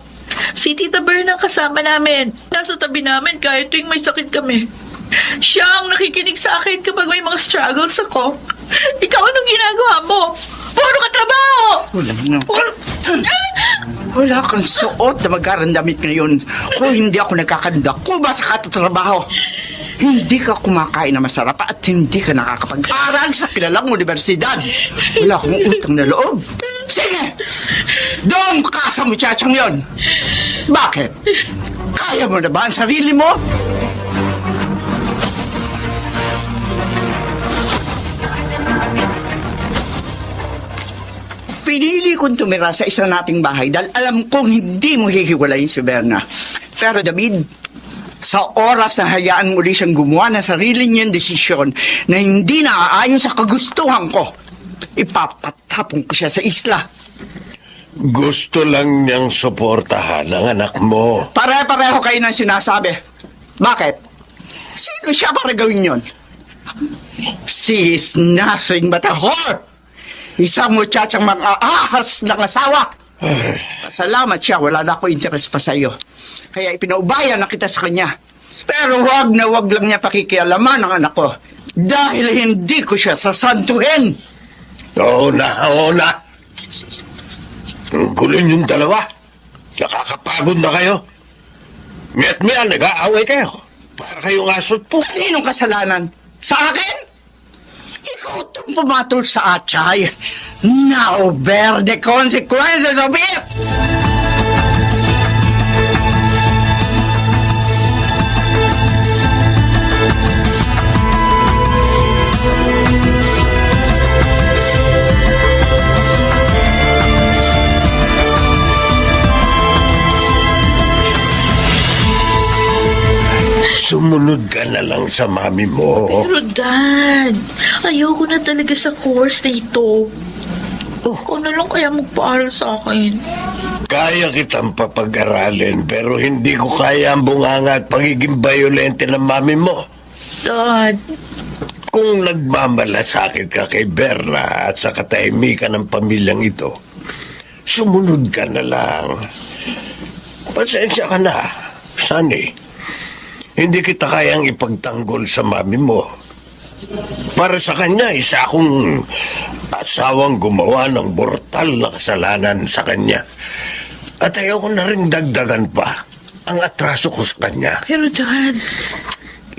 si Tita Berna ang kasama namin. Nasa tabi namin kahit tuwing may sakit kami. Siya ang nakikinig sa akin kapag may mga struggles ako. Ikaw, anong ginagawa mo? Puro ka trabaho! Wala kang suot na mag-arandamit ngayon kung hindi ako nagkakandakuba sa katatrabaho. Hindi ka kumakain na masarap at hindi ka nakakapag-aral sa kilalang universidad. Wala akong utang na loob. Sige! Doon ka sa muchachang yon. Bakit? Kaya mo na ba ang sarili mo? Pinili kong tumira sa isa nating bahay dahil alam kong hindi mo hihiwalayin si Berna. Pero David, sa oras na hayaan muli siyang gumawa ng sarili niyang desisyon na hindi naaayon sa kagustuhan ko, ipapatapon ko siya sa isla. Gusto lang niyang suportahan ang anak mo. Pare-pareho kayo ng sinasabi. Bakit? Sino siya para gawin yon? She is nothing but a whore. Isang muchachang mang-aahas ng asawa. Pasalamat siya, wala na ako interes pa sa iyo. Kaya ipinaubayan na kita sa kanya. Pero wag na wag lang niya pakikialaman ang anak ko. Dahil hindi ko siya sasantuhin. Oo na. Ang gulo yung dalawa. Nakakapagod na kayo. Miat-miat, nag-aaway kayo. Para kayong asot po. Sinong kasalanan? Sa akin? Ikaw itong pumatol sa atay. Now bear the consequences of it! Sumunod ka na lang sa mami mo. Pero Dad, ayoko na talaga sa course na ito. Ikaw na lang kaya magpaaral sa akin. Kaya kitang papag-aralin pero hindi ko kaya ang bunganga at pagiging bayolente ng mami mo. Dad, Kung nagmamalasakit ka kay Berna at sa katahimikan ng pamilyang ito, sumunod ka na lang. Pasensya ka na, Sunny. Hindi kita kayang ipagtanggol sa mami mo. Para sa kanya, isa akong asawang gumawa ng brutal na kasalanan sa kanya. At ayoko na rin dagdagan pa ang atraso ko sa kanya. pero Dad,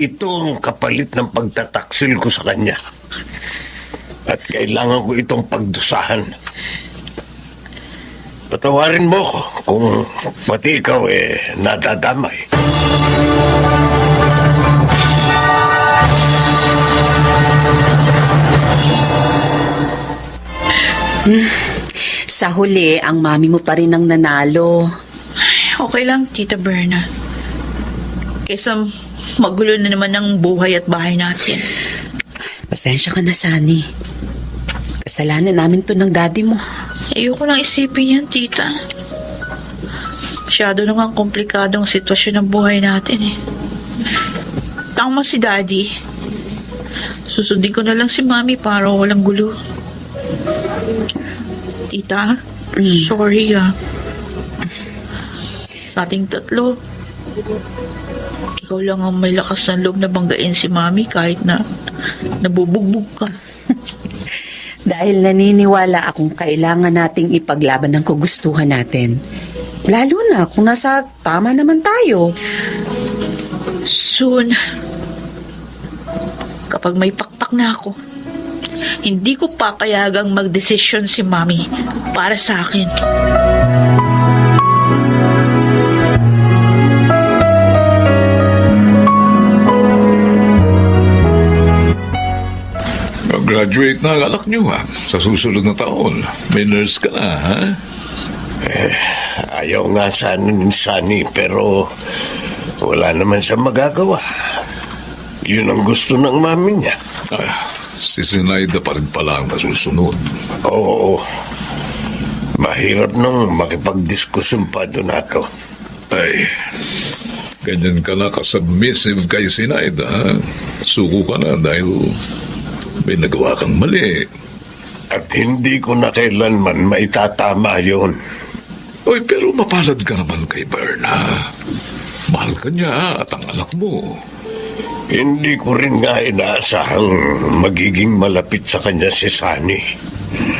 Ito ang kapalit ng pagtataksil ko sa kanya. At kailangan ko itong pagdusahan. Patawarin mo ko kung pati ikaw nadadamay. Sa huli, ang mami mo pa rin ang nanalo. okay lang, Tita Berna. Kesa magulo na naman ng buhay at bahay natin. Pasensya ka na, Sunny. Kasalanan namin to ng daddy mo. Ayoko nang isipin yan, Tita. Masyado nang komplikado ang sitwasyon ng buhay natin eh. Tama si Daddy. Susundin ko na lang si Mami para walang gulo. Tita, sorry sa ating tatlo, ikaw lang ang may lakas ng loob na banggain si Mami kahit na nabubugbog ka. Dahil naniniwala akong kailangan nating ipaglaban ang kagustuhan natin. Lalo na kung nasa tama naman tayo. Soon, kapag may pakpak na ako, hindi ko papayagang magdesisyon si Mami para sa akin. Graduate na ang anak niyo ha. Sa susunod na taon, may nurse ka na ha? Ayaw nga sana ni Sunny, pero wala naman siya magagawa. Yun ang gusto ng mami niya. Si Sinaida pa rin pala ang nasusunod. Oo. Mahirap nang makipagdiskusyon pa doon ako. Ay, ganyan ka na kasubmissive kay Sinaida ha? Suko ka na dahil may nagawa kang mali. At hindi ko na kailanman maitatama yun. Oy, pero mapalad ka naman kay Berna. Mahal ka niya at ang anak mo. Hindi ko rin nga inaasahang magiging malapit sa kanya si Sunny.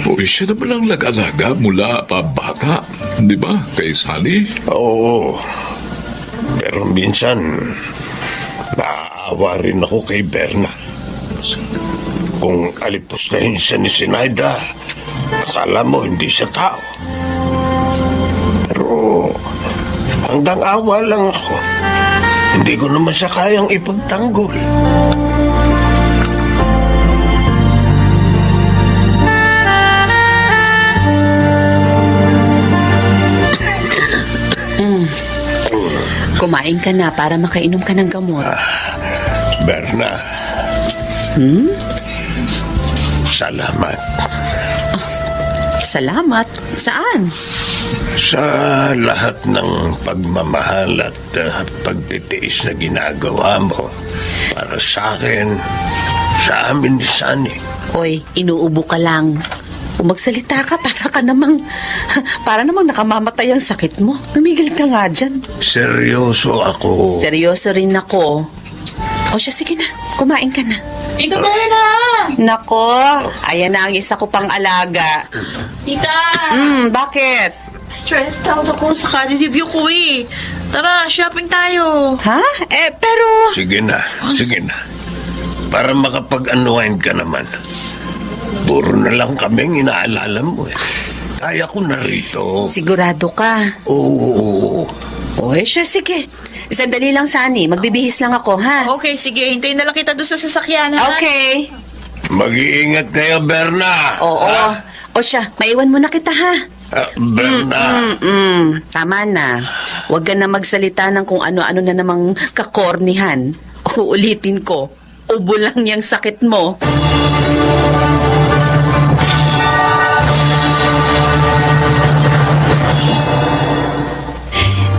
Oy, siya naman ang nag-alaga mula pa bata. Di ba, kay Sunny? Oo. Pero minsan, naaawa rin ako kay Berna. Kung alipustahin siya ni Sinaida, akala mo hindi siya tao. Pero hanggang awa lang ako. Hindi ko naman siya kayang ipagtanggol. Kumain ka na para makainom ka ng gamot. Berna. Salamat. Salamat. Saan? Sa lahat ng pagmamahal at pagtitiis na ginagawa mo para sa akin, sa amin ni Sunny. Oy, inuubo ka lang. Kung magsalita ka, para namang nakamamatay ang sakit mo. Tumigil ka nga dyan. Seryoso ako. Seryoso rin ako. O siya, sige na. Kumain ka na. Tita Berna! Nako, ayan na ang isa ko pang alaga. Tita! Bakit? Stressed out ako sa career review ko eh. Tara, shopping tayo. Ha? Pero... Sige na. Para makapag-unwind ka naman. Puro na lang kaming inaalala mo eh. Kaya ko na rito. Sigurado ka? Oo. Oy, siya, sige. Sandali lang, Sunny. Magbibihis lang ako, ha? Okay, sige. Hintayin na lang kita doon sa sasakyan, ha? Okay. Mag-iingat kayo, Berna. Oo. O siya, maiwan mo na kita, ha? Berna. Tama na. Huwag ka na magsalita ng kung ano-ano na namang kakornihan. Uulitin ko. Ubo lang yung sakit mo.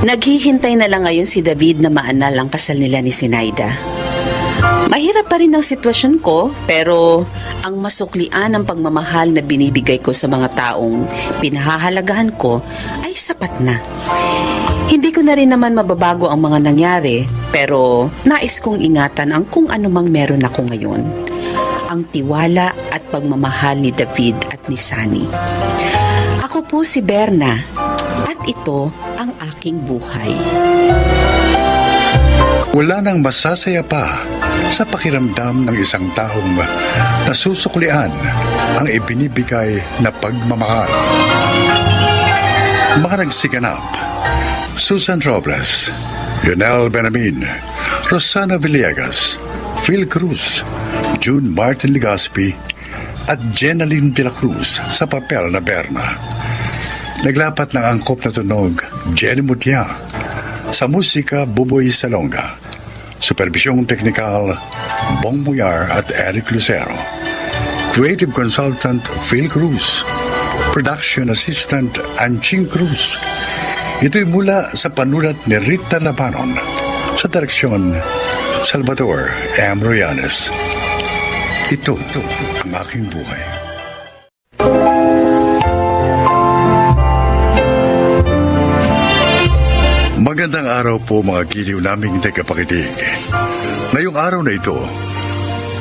Naghihintay na lang ngayon si David na maanal ang kasal nila ni Sinaida. Mahirap pa rin ang sitwasyon ko, pero ang masuklian ng pagmamahal na binibigay ko sa mga taong pinahahalagahan ko ay sapat na. Hindi ko na rin naman mababago ang mga nangyari, pero nais kong ingatan ang kung anumang meron ako ngayon. Ang tiwala at pagmamahal ni David at ni Sunny. Ako po si Berna, at ito ang aking buhay. Wala nang masasaya pa sa pakiramdam ng isang taong nasusuklian ang ibinibigay na pagmamahal. Mga nagsiganap: Susan Robles, Lionel Benamin, Rosana Villegas, Phil Cruz, June Martin Legaspi at Jenaline de la Cruz sa papel na Berna. Naglapat ng angkop na tunog Jenny Mutia. Sa musika, Buboy Salonga. Supervisyong teknikal, Bong Muyar at Eric Lucero. Creative Consultant, Phil Cruz. Production Assistant, Anching Cruz. Ito'y mula sa panulat ni Rita Labanon. Sa direksyon, Salvador M. Royanes. Ito ang aking buhay. Magandang araw po mga giliw naming tagapakinig. Ngayong araw na ito,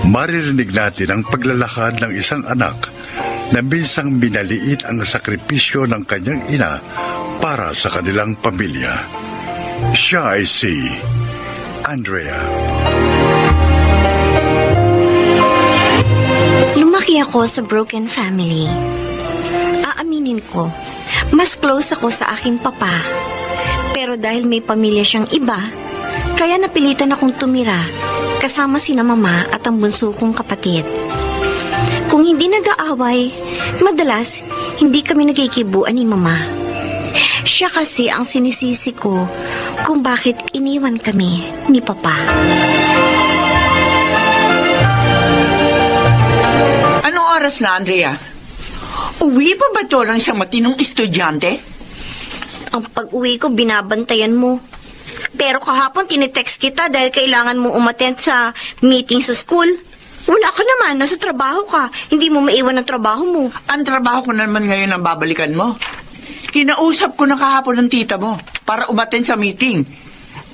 maririnig natin ang paglalakad ng isang anak na minsang minaliit ang sakripisyo ng kanyang ina para sa kanilang pamilya. Siya ay si Andrea. Lumaki ako sa broken family. Aaminin ko, mas close ako sa aking papa. Pero dahil may pamilya siyang iba, kaya napilitan akong tumira kasama sina mama at ang bunso kong kapatid. Kung hindi nag-aaway, madalas hindi kami nagkikibuan ni Mama. Siya kasi ang sinisisi ko kung bakit iniwan kami ni Papa. Anong oras na, Andrea? Uwi pa ba to ng isang matinong estudyante? Ang pag-uwi ko, binabantayan mo. Pero kahapon, tinitext kita dahil kailangan mo umattend sa meeting sa school. Wala ka naman, nasa trabaho ka. Hindi mo maiwan ang trabaho mo. Ang trabaho ko naman ngayon ang babalikan mo. Kinausap ko na kahapon ng tita mo para umattend sa meeting.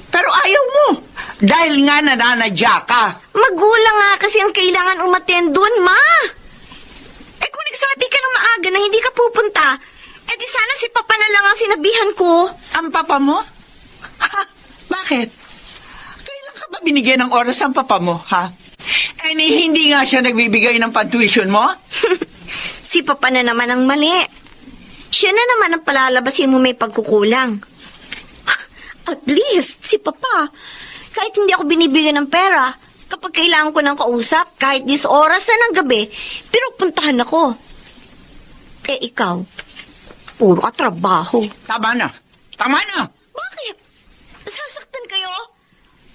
Pero ayaw mo. Dahil nga nananadya ka. Magulang nga kasi ang kailangan umattend doon, Ma. Eh kung nagsabi ka ng maaga na hindi ka pupunta, eh di sana si Papa na lang ang sinabihan ko. Ang papa mo? Ha? Bakit? Kailan ka ba binigyan ng oras ang papa mo, ha? Eh, hindi nga siya nagbibigay ng pantuition mo? Si Papa na naman ang mali. Siya na naman ang palalabasin mo may pagkukulang. At least, si Papa, kahit hindi ako binibigyan ng pera, kapag kailangan ko ng kausap, kahit 10 oras na ng gabi, pinupuntahan ako. Eh, ikaw, puro ka trabaho. Tama na. Tama na. Bakit? Nasasaktan kayo?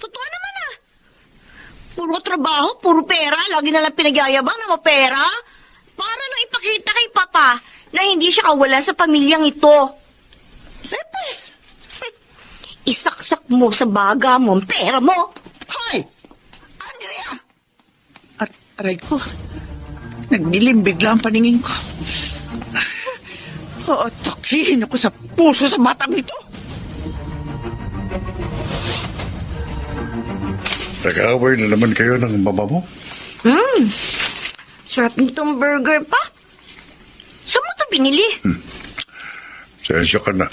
Totoo naman ah. Puro trabaho, puro pera, lagi na lang pinagyayabang na mapera. Para lang ipakita kay Papa na hindi siya kawalan sa pamilyang ito. Eh, pues, isaksak mo sa baga mo ang pera mo. Hoy! Andrea! Aray ko. Nagdilim bigla ang paningin ko. Oo, tokihin ako sa puso sa batang ito. Nag-aaway na naman kayo ng mama mo? Sarap nitong burger pa. Saan mo ito binili? Sensya ka na.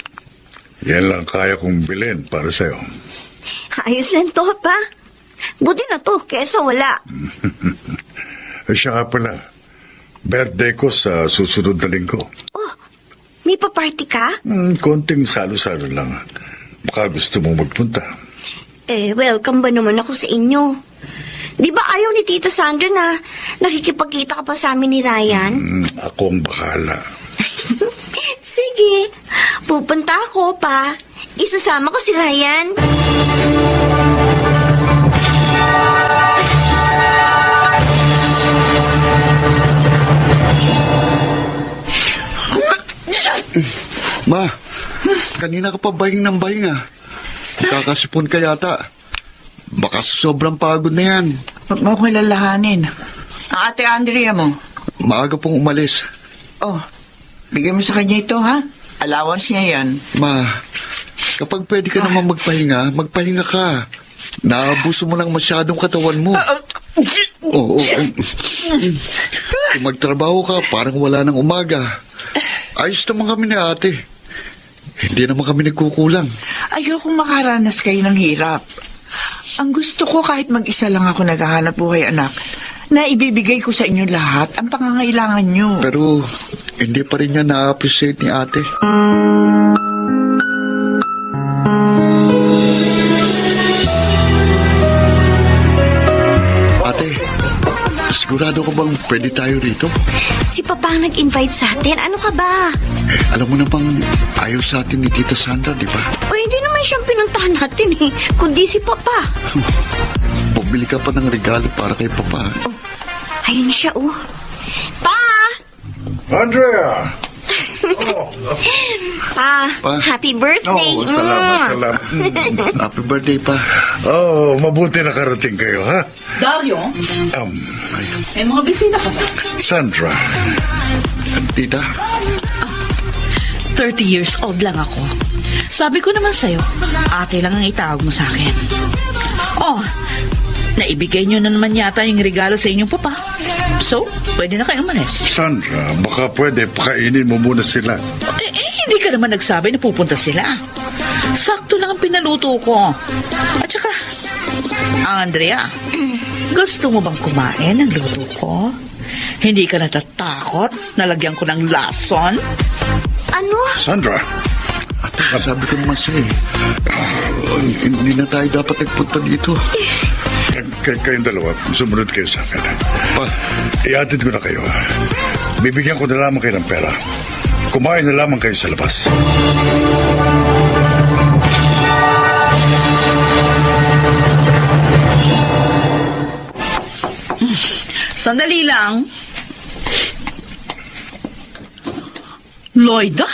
Yan lang kaya kong bilhin para sa'yo. Ayos lang to, Pa. Buti na to, kesa wala. Siya nga pala. Birthday ko sa susunod na linggo. Oh, may pa-party ka? Konting salo-salo lang. Baka gusto mong magpunta. Eh, welcome ba naman ako sa inyo? Di ba ayaw ni Tita Sandra na nakikipagkita ka pa sa amin ni Ryan? Ako ang bahala. Sige, pupunta ako, Pa. Isasama ko si Ryan. Ma, kanina ka pa bahing ng bahing ah. Kakasipon ka yata. Baka sobrang pagod na yan. Huwag mo ko lalahanin. Ang ate Andrea mo. Maaga pong umalis. Oh, bigyan mo sa kanya ito, ha? Allowance niya yan. Ma, kapag pwede ka naman magpahinga, magpahinga ka. Naabuso mo lang masyadong katawan mo. Oo. Kung magtrabaho ka, parang wala ng umaga. Ayos naman kami ni ate. Hindi naman kami nagkukulang. Ayokong makaranas kayo ng hirap. Ang gusto ko kahit mag-isa lang ako naghahanap buhay, anak, na ibibigay ko sa inyo lahat ang pangangailangan nyo. Pero hindi pa rin niya na-appreciate ni ate. Ate, sigurado ka bang pwede tayo rito? Si Papa ang nag-invite sa atin. Ano ka ba? Alam mo na bang ayaw sa atin ni Tita Sandra, di ba? O hindi naman siyang pinuntahan natin eh, kundi si Papa. Bumili ka pa ng regalo para kay Papa. Ayun siya, oh. Pa! Andrea! Pa, Pa? happy birthday! Oh, salamat. Happy birthday pa. Oh, mabuti nakarating kayo, ha? Dario, may mga bisita ka ba? Sandra. Tita, 30 years old lang ako. Sabi ko naman sa'yo, ate lang ang itawag mo sa akin. Oh, naibigay nyo na naman yata yung regalo sa inyong papa. So, pwede na kayo umalis. Sandra, baka pwede pakainin mo muna sila. Hindi ka naman nagsabi na pupunta sila. Sakto lang ang pinaluto ko. At saka, Andrea, gusto mo bang kumain ng luto ko? Hindi ka natatakot na lagyan ko ng lason? Ano? Sandra, ate, sabi ko naman sa'yo, hindi na tayo dapat nagpunta dito. Kayong dalawa, sumunod kayo sa akin. Pa, Iatid ko na kayo. Bibigyan ko na lamang kayo ng pera. Kumain na lamang kayo sa labas. Sandali lang. Lloyda?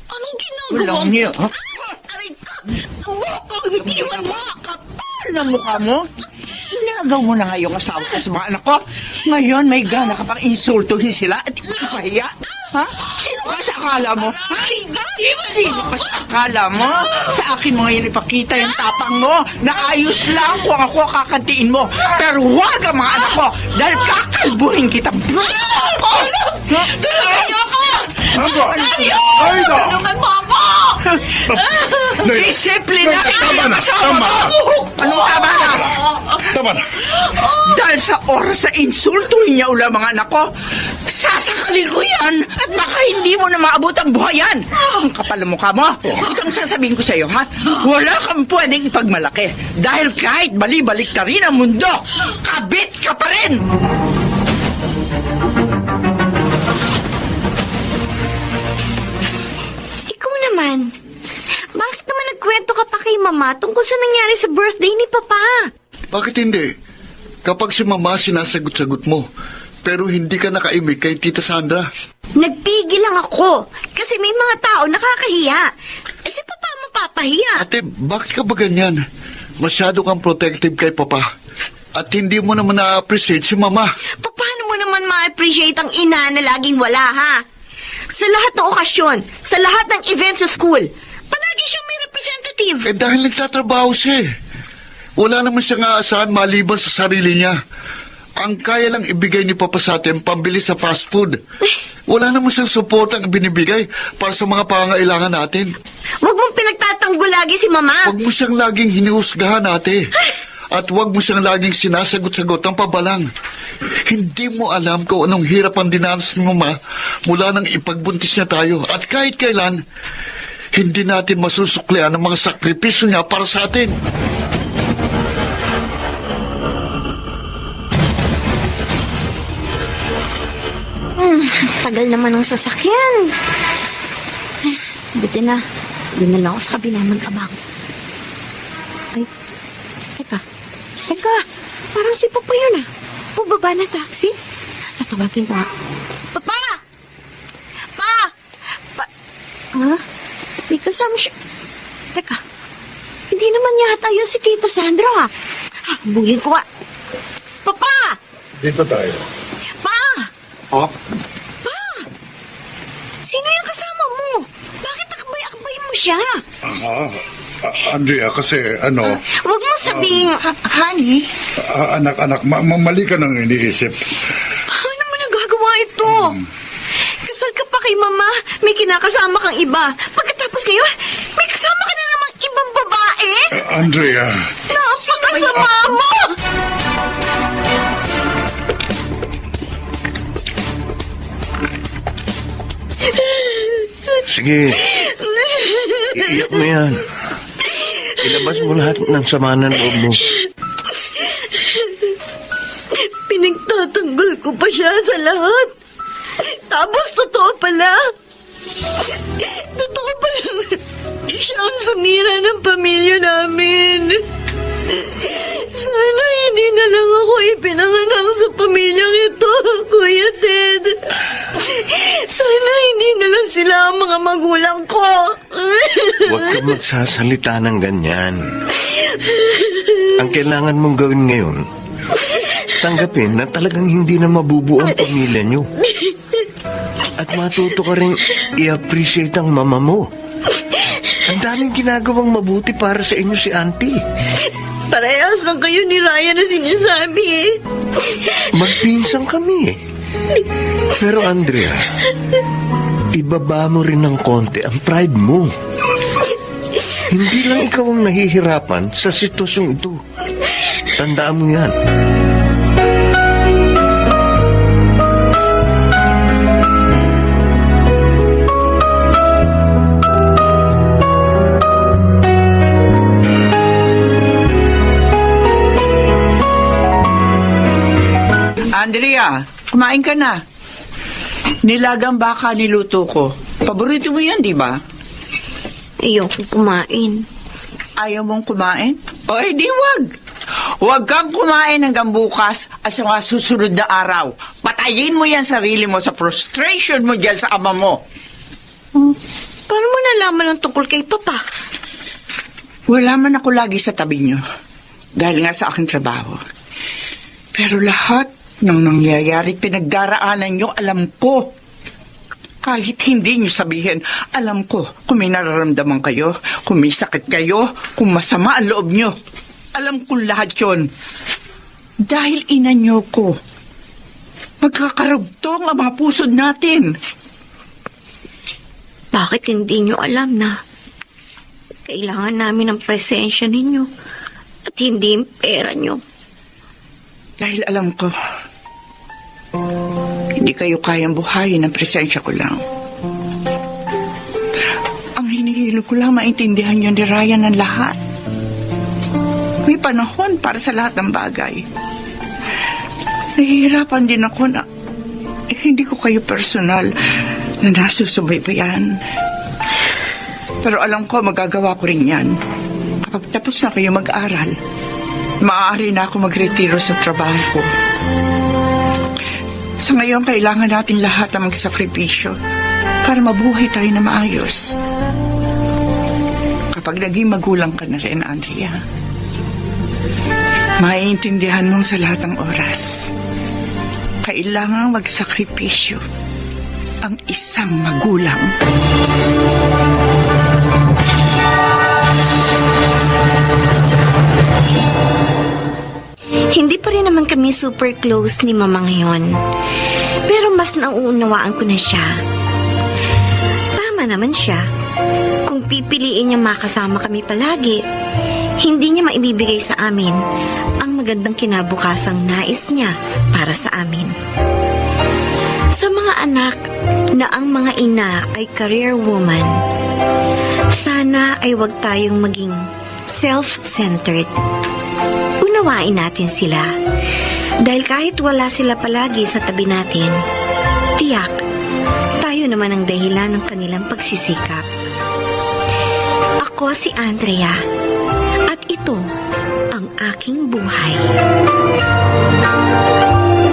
Anong ginagawa Walang mo? niyo. Aray ka! Ang bukang bitiwan mo! Kapal na mukha mo. Inagaw mo na nga yung asawa ko sa mga anak ko. Ngayon may gana ka pang insultuhin sila at ipahiya. Ha? Sino ka sa akala mo? Ha? Sino ka sa akala mo? Sa akin mo ngayon ipakita yung tapang mo na ayos lang kung ako kakantiin mo. Pero huwag ang mga anak ko dahil kakalbuhin kita. Tulungan niyo ako! Sandra! Tulungan mo ako! Disiplina! Tama na! Asawa Tama na! mo! Anong tama na? Tama na! Dahil sa oras sa insultuhin niya ula mga anak ko, sasakalin ko yan at baka hindi mo na maabot ang buhayan. Ang kapal ng mukha mo. Ito ang sasabihin ko sa iyo, ha? Wala kang pwedeng ipagmalaki dahil kahit bali-balik ka rin ang mundo, kabit ka pa rin! Ikaw naman. Bakit naman nagkwento ka pa kay Mama tungkol sa nangyari sa birthday ni Papa? bakit hindi? Kapag si Mama sinasagot-sagot mo, pero hindi ka nakaimik kay Tita Sandra. Nagpigil lang ako kasi may mga tao nakakahiya. Eh si Papa mapapahiya. Ate, bakit ka ba ganyan? Masyado kang protective kay Papa. At hindi mo naman na-appreciate si Mama. Paano mo naman ma-appreciate ang ina na laging wala, ha? Sa lahat ng okasyon, sa lahat ng events sa school, palagi siyang may representative. Eh dahil nagtatrabaho siya eh. Wala naman siyang aasahan maliban sa sarili niya. Ang kaya lang ibigay ni Papa sa atin pambili sa fast food. Wala naman siyang support ang binibigay para sa mga pangailangan natin. Huwag mong pinagtatanggol lagi si Mama. Huwag mo siyang laging hiniusgahan, ate. At huwag mo siyang laging sinasagot-sagot ang pabalang. Hindi mo alam kung anong hirap ang dinanas ni Mama mula nang ipagbuntis niya tayo. At kahit kailan, hindi natin masusuklian ang mga sakripisyo niya para sa atin. Tagal naman ng sasakyan. Buti na. Doon na lang ako sa kabila mag-abang. Ay, teka. Parang si Papa yun ah. Pababa na taxi. Tatawagin na. Papa! Ha? May kasama siya. Teka. Hindi naman yata yun si Tita Sandra ah. Bulin ko ah. Papa! Dito tayo. Pa! Oh, Sino yung kasama mo? Bakit akbay mo siya? Andrea, kasi Huwag mo sabihin... Honey, anak, mali ka nang iniisip. Ano naman nagagawa ito? Kasal ka pa kay Mama, may kinakasama kang iba. Pagkatapos ngayon, may kasama ka na namang ibang babae? Andrea, Napakasama mo! Sige. Iiyak mo yan. Ilabas mo lahat ng sama ng loob mo. Pinagtatanggol ko pa siya sa lahat. Tapos totoo pala. Totoo pala. Siya ang sumira ng pamilya namin. Sana hindi na lang ako ipinanganak sa pamilyang ito, Kuya Ted. Sana hindi na lang sila ang mga magulang ko. Huwag kang magsasalita ng ganyan. Ang kailangan mong gawin ngayon, tanggapin na talagang hindi na mabubuo ang pamilya niyo. At matuto ka rin i-appreciate ang mama mo. Ang daming ginagawang mabuti para sa inyo si Auntie. Parehas lang kayo ni Ryan na sinasabi eh. Magpinsan kami eh. Pero Andrea, ibaba mo rin ng konti ang pride mo. Hindi lang ikaw ang nahihirapan sa sitwasyong ito. Tandaan mo yan. Andrea, kumain ka na. Nilagang baka niluto ko. Paborito mo yan, di ba? Ayoko kumain. Ayaw mong kumain? O, di wag. Huwag kang kumain hanggang bukas at sa mga susunod na araw. Patayin mo yan sarili mo sa frustration mo dyan sa ama mo. Paano mo nalaman ang tungkol kay Papa? Wala man ako lagi sa tabi niyo. Dahil nga sa aking trabaho. Pero lahat ng nangyayari pinagdaraanan niyo, alam ko. Kahit hindi niyo sabihin, alam ko kung may nararamdaman kayo, kung may sakit kayo, kung masama ang loob niyo. Alam kong lahat yon. Dahil ina niyo ko. Magkakarugtong ang mga pusod natin. Bakit hindi nyo alam na kailangan namin ng presensya ninyo at hindi yung pera nyo? Dahil alam ko, hindi kayo kayang buhayin ng presensya ko lang. Ang hinihilo ko lang maintindihan nyo ni Ryan ng lahat. May panahon para sa lahat ng bagay. Nahihirapan din ako na hindi ko kayo personal na nasusubaybayan. Pero alam ko magagawa ko rin yan. Kapag tapos na kayo mag-aral, maaari na ako magretiro sa trabaho ko. Sa ngayon, kailangan natin lahat na magsakripisyo para mabuhay tayo na maayos. Kapag naging magulang ka na rin, Andrea, maiintindihan mong sa lahat ng oras, kailangan magsakripisyo ang isang magulang. Hindi pa rin naman kami super close ni Mama ngayon. Pero mas nauunawaan ko na siya. Tama naman siya. Kung pipiliin niya makasama kami palagi, hindi niya maibibigay sa amin ang magandang kinabukasang nais niya para sa amin. Sa mga anak na ang mga ina ay career woman, sana ay wag tayong maging self-centered. Unawain natin sila. Dahil kahit wala sila palagi sa tabi natin, tiyak, tayo naman ang dahilan ng kanilang pagsisikap. Ako si Andrea, at ito ang aking buhay.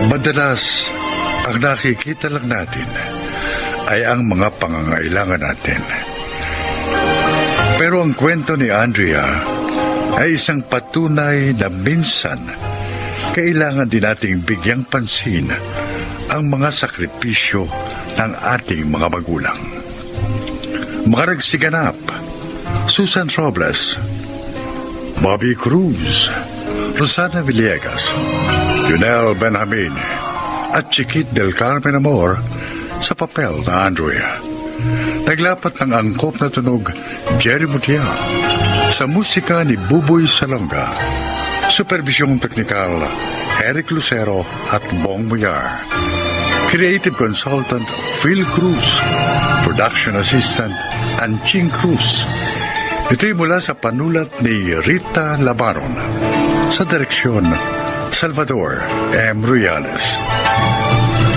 Madalas, ang nakikita lang natin ay ang mga pangangailangan natin. Pero ang kwento ni Andrea ay isang patunay na minsan kailangan din nating bigyang pansin ang mga sakripisyo ng ating mga magulang. Mga nagsiganap, Susan Robles, Bobby Cruz, Rosana Villegas, Yunel Benjamin, at Chiquit del Carmen Amor sa papel na Andrea. Naglapat ng angkop na tunog Jerry Mutia sa musika ni Buboy Salonga. Supervisyong teknikal Eric Lucero at Bong Muyar. Creative Consultant Phil Cruz. Production Assistant Anching Cruz. Ito'y mula sa panulat ni Rita Labaron. Sa direksyon Salvador M. Ruiales.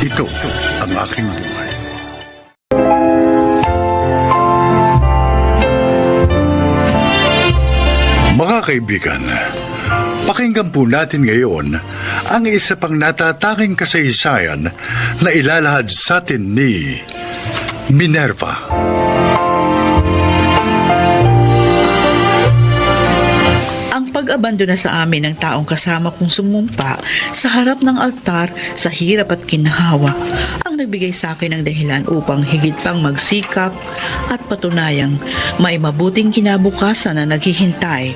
Ito ang aking buhay. Mga kaibigan, pakinggan po natin ngayon ang isa pang natatanging kasaysayan na ilalahad sa atin ni Minerva. Ang pag-abandona sa amin ng taong kasama kong sumumpa sa harap ng altar sa hirap at kinhawa ang nagbigay sa akin ng dahilan upang higit pang magsikap at patunayang may mabuting kinabukasan na naghihintay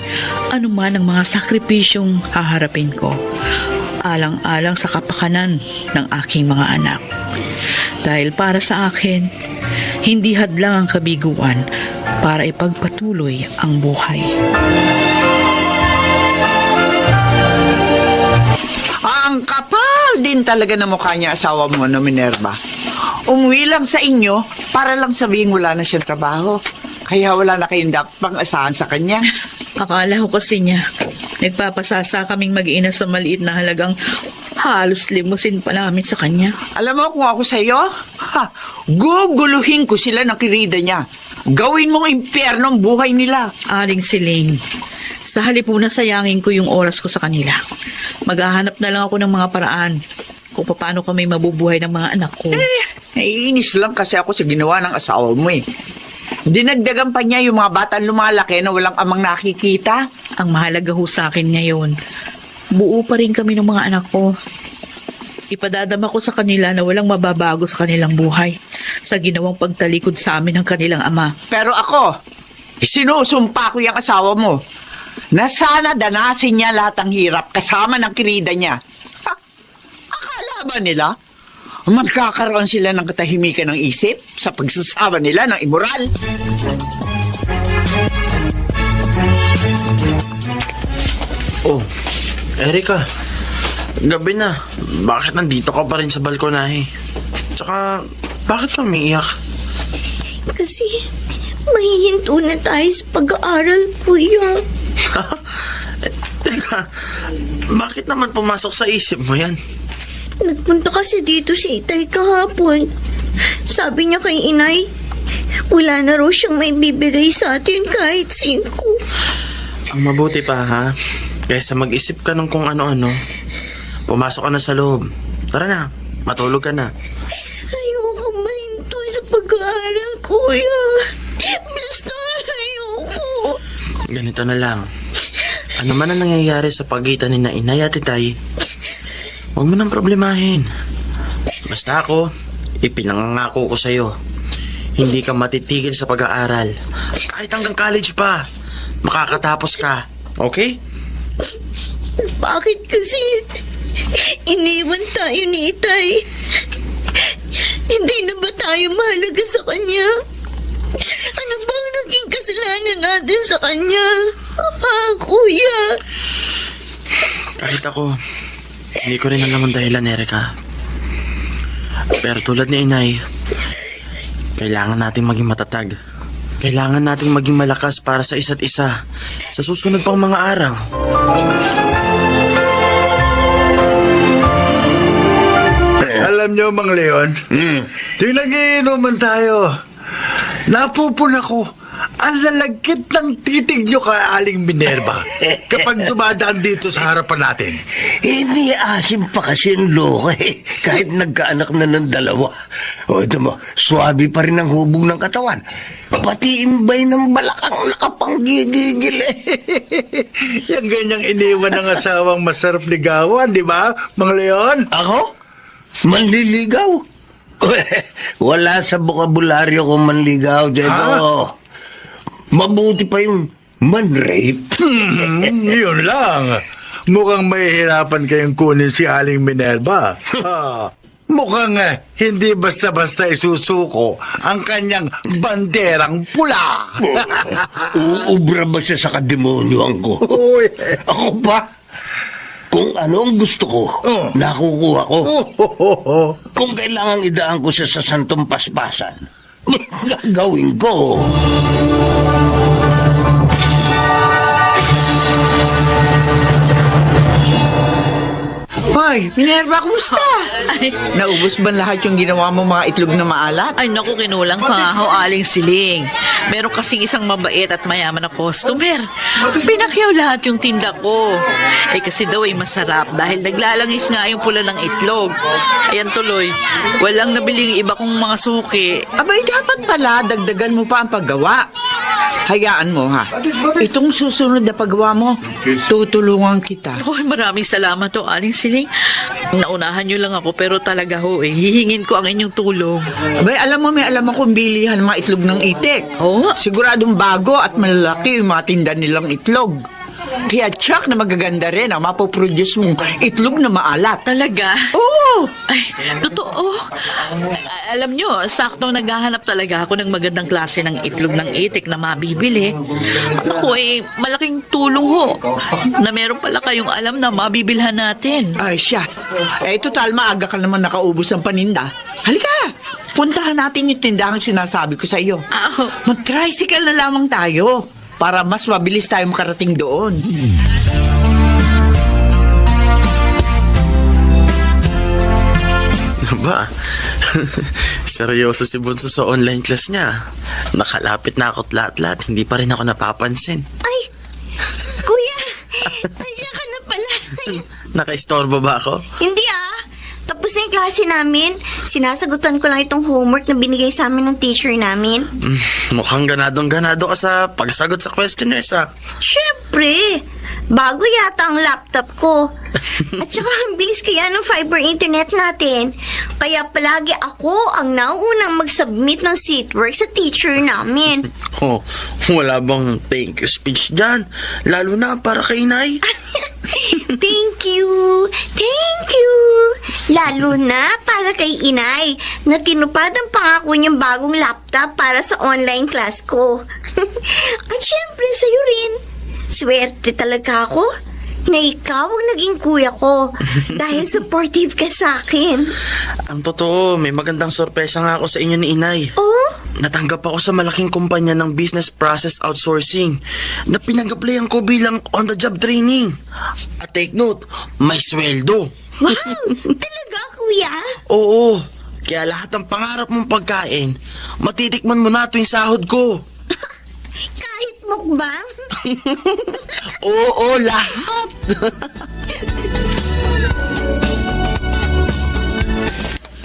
anuman ang mga sakripisyong haharapin ko, alang-alang sa kapakanan ng aking mga anak. Dahil para sa akin, hindi hadlang ang kabiguan para ipagpatuloy ang buhay. Ang kapal din talaga na mukha niya asawa mo, no, Minerva. Umuwi lang sa inyo para lang sabihin wala na siyang trabaho. Kaya wala na kayong dapat pang asahan sa kanya. Akala ko kasi niya, nagpapasasa kaming mag-ina sa maliit na halagang Halos limusin pa namin sa kanya. Alam mo kung ako sa'yo, guguluhin ko sila ng kirida niya. Gawin mong impyerno ang buhay nila. Aling Siling, sa halip po na sayangin ko yung oras ko sa kanila. Maghahanap na lang ako ng mga paraan kung paano kami mabubuhay ng mga anak ko. Naiinis lang kasi ako sa ginawa ng asawa mo eh. Dinagdagan pa niya yung mga batang lumalaki na walang amang nakikita. Ang mahalaga ho sa akin ngayon, buo pa rin kami ng mga anak ko. Ipadadama ko sa kanila na walang mababago sa kanilang buhay sa ginawang pagtalikod sa amin ng kanilang ama. Pero ako, sinusumpa ko yung asawa mo na sana danasin niya lahat ng hirap kasama ng kirida niya. Akala ba nila magkakaroon sila ng katahimikan ng isip sa pagsasama nila ng immoral? Oh, Erika, gabi na. Bakit nandito ka pa rin sa balkonahe? Tsaka, bakit ka umiiyak? Kasi mahihinto na tayo sa pag-aaral, kuya. Teka, bakit naman pumasok sa isip mo yan? Nagpunta kasi dito si Itay kahapon. Sabi niya kay inay, wala na raw siyang may bibigay sa atin kahit 5. Ang mabuti pa ha, kaysa mag-isip ka ng kung ano-ano, pumasok ka na sa loob. Tara na, matulog ka na. Ayoko mahinto sa pag-aaral, kuya. Basta ayoko. Ganito na lang. Ano man ang nangyayari sa pagitan ni na inay at itay, huwag mo nang problemahin. Basta ako, ipinangangako ko sa'yo, hindi ka matitigil sa pag-aaral. Kahit hanggang college pa, makakatapos ka. Okay? Bakit kasi iniwan tayo ni Itay? Hindi na ba tayo mahalaga sa kanya? Ano bang naging kasalanan natin sa kanya? Kuya. Kahit ako, hindi ko rin alam ang dahilan, Erika. Pero tulad ni inay, kailangan nating maging matatag. Kailangan nating maging malakas para sa isa't isa sa susunod pang mga araw. Alam nyo, Mang Leon, tuwing nagiinuman tayo, napupuna ko ang lalagkit ng titig nyo kay Aling Minerva kapag dumadaan dito sa harapan natin. May asim pa kasi yung loka eh. Kahit nagkaanak na ng 2. O ito mo, swabe pa rin ang hubog ng katawan. Pati imbay ng balakang nakapanggigigil eh. Yung ganyang iniwan ng asawang masarap ligawan, di ba, Mang Leon? Ako? Manliligaw? Wala sa bokabularyo ko manligaw, Diego. Mabuti pa yung man-rape. Yun lang. Mukhang mahihirapan kayong kunin si Aling Minerva. Mukhang hindi basta-basta isusuko ang kanyang banderang pula. Uubra ba siya sa kademonyoan ko? Uy. Ako pa? Kung ano ang gusto ko, nakukuha ko. Kung kailangang idaan ko siya sa santong paspasan, gagawin ko. Hoy, Minerva, kumusta? Naubos ba lahat yung ginawa mo mga itlog na maalat? Ay naku, kinulang pa nga ho, Aling Siling. Meron kasing isang mabait at mayaman na customer. Pinakyaw lahat yung tinda ko. Eh kasi daw ay masarap dahil naglalangis nga yung pula ng itlog. Ayan tuloy, walang nabiling iba kong mga suki. Abay, dapat pala dagdagan mo pa ang paggawa. Hayaan mo ha. Itong susunod na paggawa mo, tutulungan kita. Ay, maraming salamat to, Aling Siling. Naunahan nyo lang ako pero talaga ho hihingin ko ang inyong tulong. Abay, alam mo, may alam akong bilihan ng mga itlog ng itik. Oo? Siguradong bago at malalaki yung mga tinda nilang itlog. Kaya tsak na magaganda rin ang mapoproduce mong itlog na maalat. Talaga? Oo! Ay, totoo. Alam nyo, sakto naghahanap talaga ako ng magandang klase ng itlog ng itik na mabibili. At ako malaking tulong ho na meron pala kayong alam na mabibilhan natin. Ay, siya. Total, maaga ka naman nakaubos ng paninda. Halika! Puntahan natin yung tindahang sinasabi ko sa iyo. Mag-tricycle na lamang tayo para mas mabilis tayo makarating doon. Aba, seryoso si Bunso sa online class niya. Nakalapit na ako't lahat-lahat, hindi pa rin ako napapansin. Ay, kuya, nandiyan ka na pala. Nakaistorbo ba ako? Hindi tapos na yung klase namin. Sinasagutan ko lang itong homework na binigay sa amin ng teacher namin. Mukhang ganadong-ganado ka sa pagsagot sa questionnaires Siyempre, bago yata ang laptop ko. At saka ang bilis kaya ng fiber internet natin. Kaya palagi ako ang nauunang mag-submit ng seatwork sa teacher namin. Oh, wala bang thank you speech dyan? Lalo na para kay Inay. Thank you! Thank you! Lalo na para kay Inay na tinupad ang pangako niyang bagong laptop para sa online class ko. At syempre sa'yo rin. Swerte talaga ako na ikaw ang naging kuya ko dahil supportive ka sa akin. Ang totoo, may magandang sorpresa nga ako sa inyo ni Inay. Oh? Natanggap ako sa malaking kumpanya ng business process outsourcing na pinag-applyan ko bilang on-the-job training. At take note, may sweldo. Wow! Talaga, kuya? Oo, kaya lahat ng pangarap mong pagkain, matitikman mo na tuwing sahod ko. Kahit mukbang? Oo, lahat.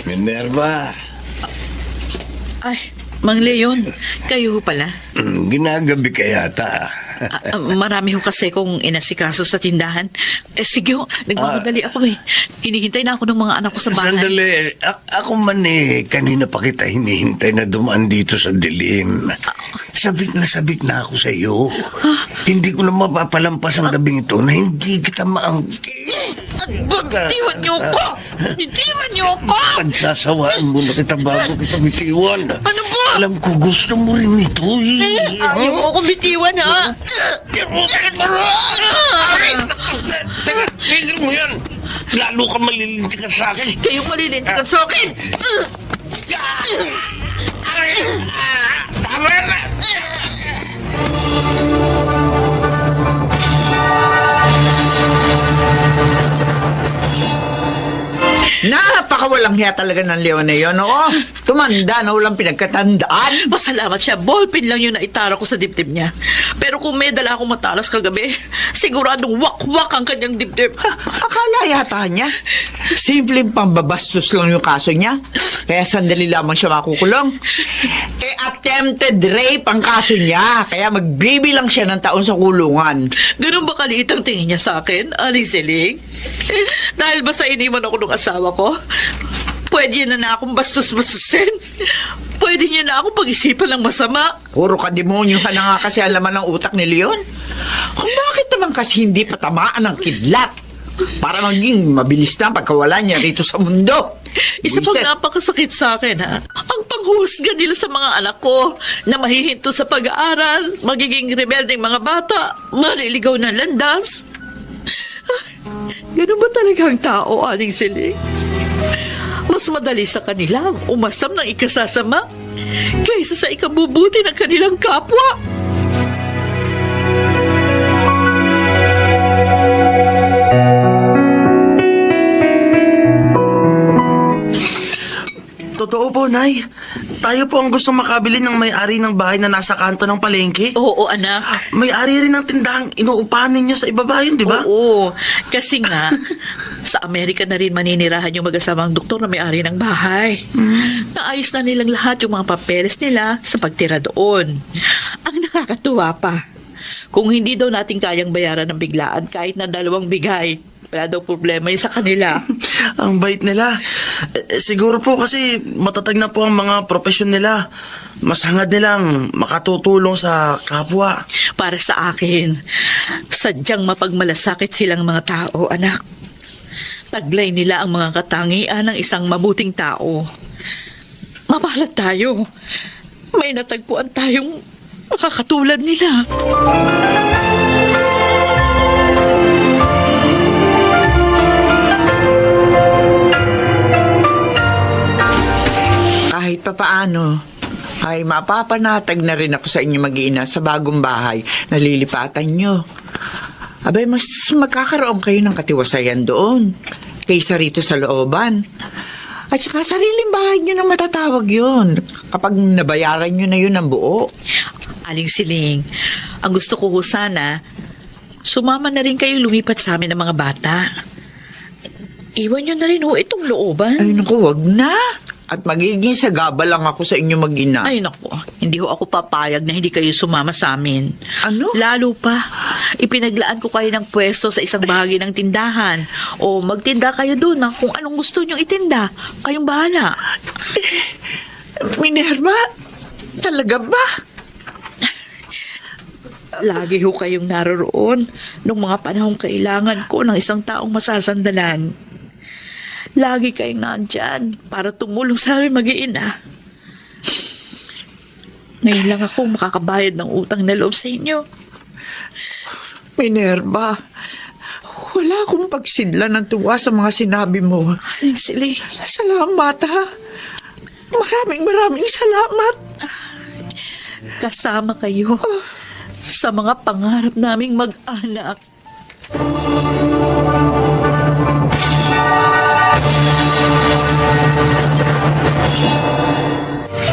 Minerva, Ay, Mang Leon, kayo ho pala. ginagabi ka yata. Marami ho kasi kong inasikaso sa tindahan. Sige ho, nagmamadali ako Hinihintay na ako ng mga anak ko sa bahay. Sandali, ako man kanina pa kita hinihintay na dumaan dito sa dilim. Sabik na ako sa iyo. Hindi ko na mapapalampas ang gabing ito na hindi kita Bitiwan niyo ko! Bitiwan niyo ko! Pagsasawaan mo na kita bago kita bitiwan. Ano ba? Alam ko gusto mo rin ito Ayaw mo akong bitiwan, ha? Tigil mo yan! Lalo ka malilintikan sa akin. Kayo malilintikan sa akin! Tama na! Napakawalang hiya talaga ng Leon na yun, oo. Tumanda na walang pinagkatandaan. Pasalamat siya. Ballpen lang yung naitara ko sa dibdib niya. Pero kung may dala akong matalas kagabi, siguradong wak-wak ang kanyang dibdib. Akala yata niya. Simpleng pambabastos lang yung kaso niya. Kaya sandali lamang siya makukulong. Attempted rape ang kaso niya. Kaya magbibilang siya ng taon sa kulungan. Ganun ba kaliit ang tingin niya sa akin, Aling Siling? Dahil ba sa iniwan ako ng asawa ko? Pwede na akong bastos-bastusin. Pwede niya na ako pag-isipan ng masama. Puro ka demonyo ka na nga kasi ang laman ng utak ni Leon. Kung bakit naman kasi hindi patamaan ng kidlat? Para maging mabilis na pagkawala niya rito sa mundo. Isa pang Buisit. napakasakit sa akin, ha? Ang panghuhusga nila sa mga anak ko na mahihinto sa pag-aaral, magiging rebeldeng mga bata, maliligaw na landas. Ganun ba talaga ang tao, Aling Siling? Mas madali sa kanila ang umasam ng ikasasama kaysa sa ikabubuti ng kanilang kapwa. Totoo po, Nay. Tayo po ang gusto makabili ng may-ari ng bahay na nasa kanto ng palengke. Oo, anak. May-ari rin ng tindahang inuupahan ninyo sa ibabayan, di ba? Oo, kasi nga, sa Amerika na rin maninirahan yung mag-asamang doktor na may-ari ng bahay. Naayos na nilang lahat yung mga papeles nila sa pagtira doon. Ang nakakatuwa pa, kung hindi daw natin kayang bayaran ng biglaan kahit na 2 bigay, wala daw problema yun sa kanila. Ang bait nila. Siguro po kasi matatag na po ang mga profesyon nila. Mas hangad nilang makatutulong sa kapwa. Para sa akin, sadyang mapagmalasakit silang mga tao, anak. Taglay nila ang mga katangian ng isang mabuting tao. Mapalad tayo. May natagpuan tayong makakatulad nila. Kahit papaano, ay mapapanatag na rin ako sa inyo mag-iina sa bagong bahay na lilipatan nyo. Abay, mas magkakaroon kayo ng katiwasayan doon kaysa rito sa looban. At saka sariling bahay nyo na matatawag yun kapag nabayaran nyo na yun ng buo. Aling Siling, ang gusto ko ho sana, sumama na rin kayo lumipat sa amin ng mga bata. Iwan nyo na rin ho itong looban. Ay, naku, wag na. At magiging sagaba lang ako sa inyo mag-ina. Ay naku, hindi ho ako papayag na hindi kayo sumama sa amin. Ano? Lalo pa, ipinaglaan ko kayo ng pwesto sa isang bahagi ng tindahan. O magtinda kayo doon ng kung anong gusto nyong itinda. Kayong bahala. Minerva, talaga ba? Lagi ho kayong naroroon nung mga panahong kailangan ko ng isang taong masasandalan. Lagi kayong nandyan para tumulong sa amin mag-iina. Ngayon lang ako makakabayad ng utang na loob sa inyo. Minerva, wala akong pagsidla ng tuwa sa mga sinabi mo. Aling Siling, Salamat, ha? Maraming salamat. kasama kayo sa mga pangarap naming mag-anak.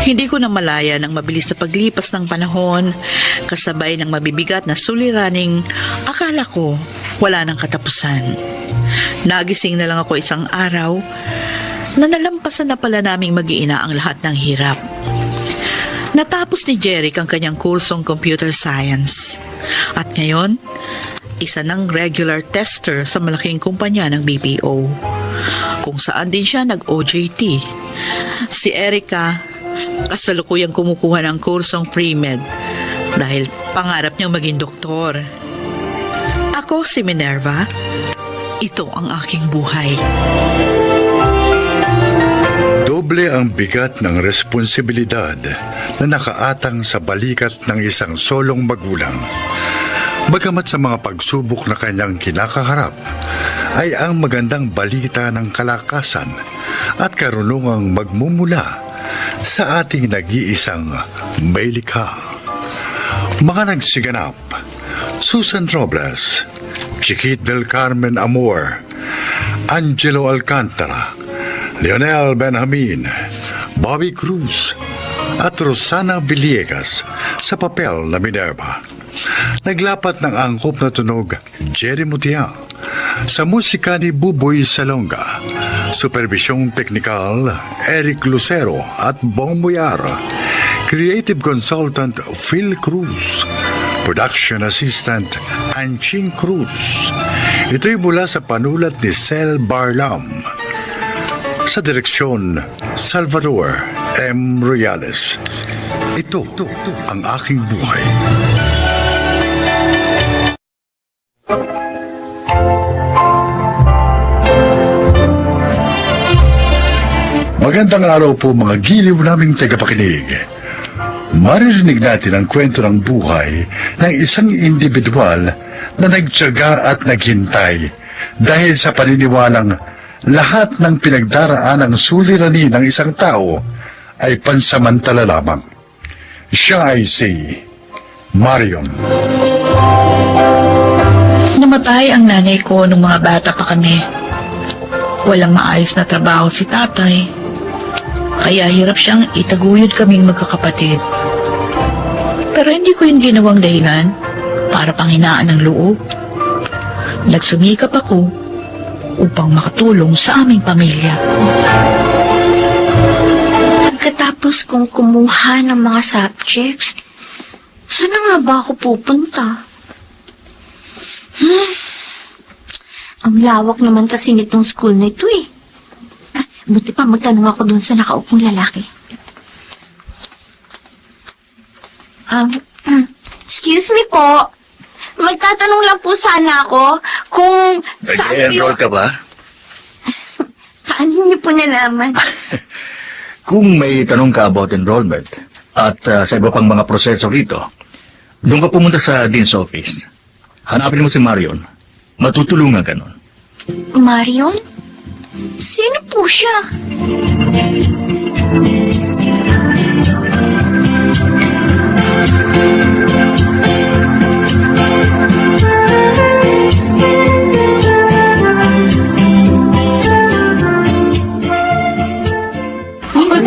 Hindi ko na malaya ng mabilis na paglipas ng panahon, kasabay ng mabibigat na suliraning akala ko wala nang katapusan. Nagising na lang ako isang araw na nalampasan na pala naming mag-iina ang lahat ng hirap. Natapos ni Jeric ang kanyang kursong computer science. At ngayon, isa ng regular tester sa malaking kumpanya ng BPO, kung saan din siya nag-OJT. Si Erica, kasalukuyang kumukuha ng kursong pre-med dahil pangarap niyang maging doktor. Ako si Minerva. Ito ang aking buhay. Doble ang bigat ng responsibilidad na nakaatang sa balikat ng isang solong magulang. Bagamat sa mga pagsubok na kanyang kinakaharap, ay ang magandang balita ng kalakasan at karunungang magmumula sa ating nag-iisang may likha. Mga nagsiganap: Susan Robles, Chiquit del Carmen Amor, Angelo Alcantara, Leonel Benjamin, Bobby Cruz, at Rosana Villegas sa papel na Minerva. Naglapat ng angkop na tunog Jerry Mutia, sa musika ni Buboy Salonga, supervisyong teknikal Eric Lucero at Bong Muyar, creative consultant Phil Cruz, production assistant Anching Cruz. Ito'y mula sa panulat ni Sel Barlam. Sa direksyon, Salvador M. Royales. Ito ang aking buhay. Magandang araw po mga giliw naming tagapakinig. Maririnig natin ang kwento ng buhay ng isang individual na nagtiyaga at naghintay dahil sa paniniwalang lahat ng pinagdaraan ng suliranin ng isang tao ay pansamantala lamang. Siya ay si Marion. Namatay ang nanay ko nung mga bata pa kami. Walang maayos na trabaho si tatay, kaya hirap siyang itaguyod kaming magkakapatid. Pero hindi ko yung ginawang dahilan para panghinaan ng loob. Nagsumikap ako upang makatulong sa aming pamilya. Pagkatapos kong kumuha ng mga subjects, saan nga ba ako pupunta? Ang lawak naman kasi nitong school na ito eh. Buti pa magtanong ako dun sa nakaupong lalaki. Excuse me po. Magtatanong lang po sana ako kung saan Nag-enroll ka ba? Ano niyo po nalaman? Kung may tanong ka about enrollment at sa iba pang mga proseso rito, doon ka pumunta sa Dean's Office. Hanapin mo si Marion. Matutulungan ka nun. Marion? Sino po siya?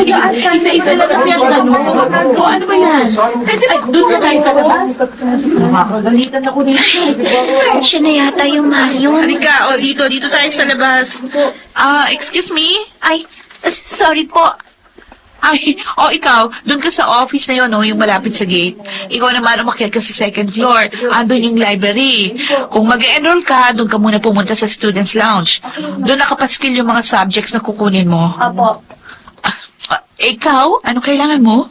Isa-isa na kasi ang tanong. O ano ba yan? Ay, doon na tayo sa labas. Nakakagalitan ako dito. Siya na yata yung Marion. Halika, dito tayo sa labas. Excuse me? Ay, sorry po. Ay, ikaw, doon ka sa office na yun, yung malapit sa gate. Ikaw naman umakyat ka sa second floor. Andun yung library. Kung mag-enroll ka, doon ka muna pumunta sa student's lounge. Doon nakapaskil yung mga subjects na kukunin mo. Apo. Ikaw, ano kailangan mo?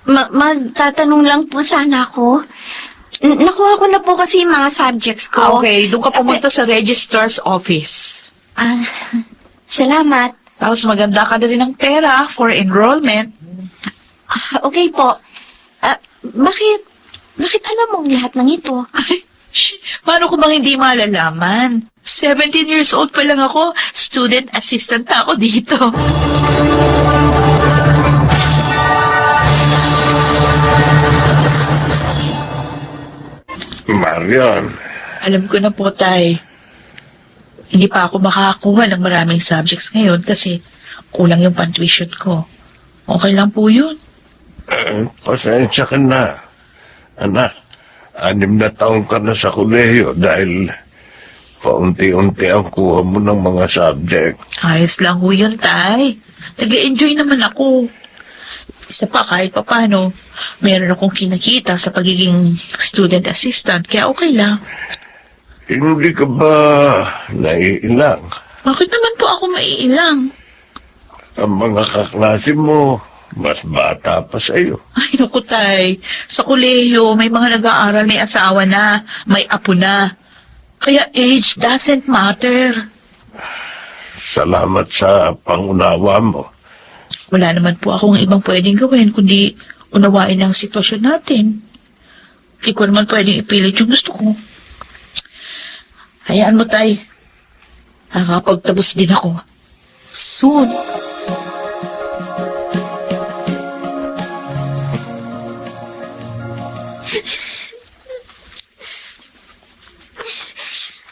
Magtatanong lang po sana ako. Nakuha ko na po kasi yung mga subjects ko. Okay, doon ka pumunta sa registrar's office. Salamat. Tapos maganda ka na rin ng pera for enrollment. Okay po. Bakit alam mong lahat ng ito? Paano ko bang hindi malalaman? 17 years old pa lang ako. Student assistant na ako dito. Marion, Alam ko na po, Tay. Hindi pa ako makakakuha ng maraming subjects ngayon kasi kulang yung pan-tuition ko. Okay lang po yun. pasensya ka na. Anak, 6 na taon ka na sa kolehiyo dahil paunti-unti ang kuha mo ng mga subject. Ayos lang ho yun, Tay. Nag-enjoy naman ako. Isa pa, kahit papano, meron akong kinakita sa pagiging student assistant, kaya okay lang. Hindi ka ba naiilang? Bakit naman po ako maiilang? Ang mga kaklase mo, mas bata pa sa'yo. Ay, naku, Tay. Sa kolehiyo, may mga nag-aaral, may asawa na, may apo na. Kaya age doesn't matter. Salamat sa pangunawa mo. Wala naman po akong ibang pwedeng gawin, kundi unawain ang sitwasyon natin. Hindi ko naman pwedeng ipilit yung gusto ko. Hayaan mo, Tay. Nakakapagtapos din ako. Soon.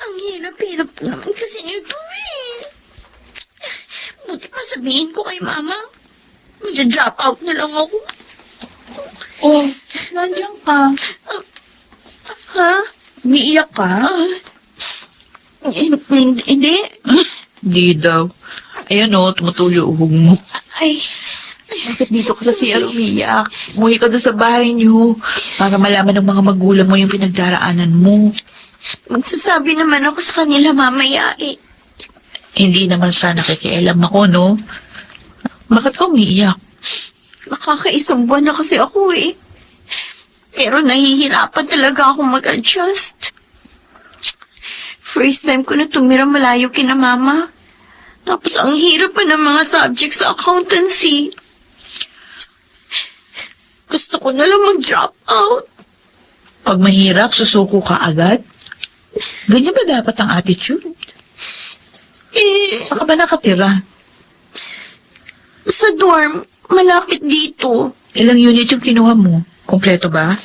Ang hirap-hirap naman kasi nito eh. Buti pa sabihin ko kay Mama. Mag-drop out na lang ako. Oh, nandiyan ka. Ha? Umiiyak ka? Hindi. Hindi daw. Ayan o, tumutulo uhog mo. Ay, Bakit dito ka sa CR umiyak? Umuwi ka doon sa bahay niyo para malaman ng mga magulang mo yung pinagdaraanan mo. magsasabi naman ako sa kanila mamaya eh. Hindi naman sana nakikialam ako, no? Bakit ka umiiyak? Nakakaisang buwan na kasi ako eh. Pero nahihirapan talaga ako mag-adjust. First time ko na tumira malayo kina Mama. Tapos ang hirap pa ng mga subjects sa accountancy. Gusto ko na lang mag-drop out. Pag mahirap, susuko ka agad? Ganyan ba dapat ang attitude? Saan ka ba nakatira? Sa dorm, malapit dito. Ilang unit yung kinuha mo? Kompleto ba?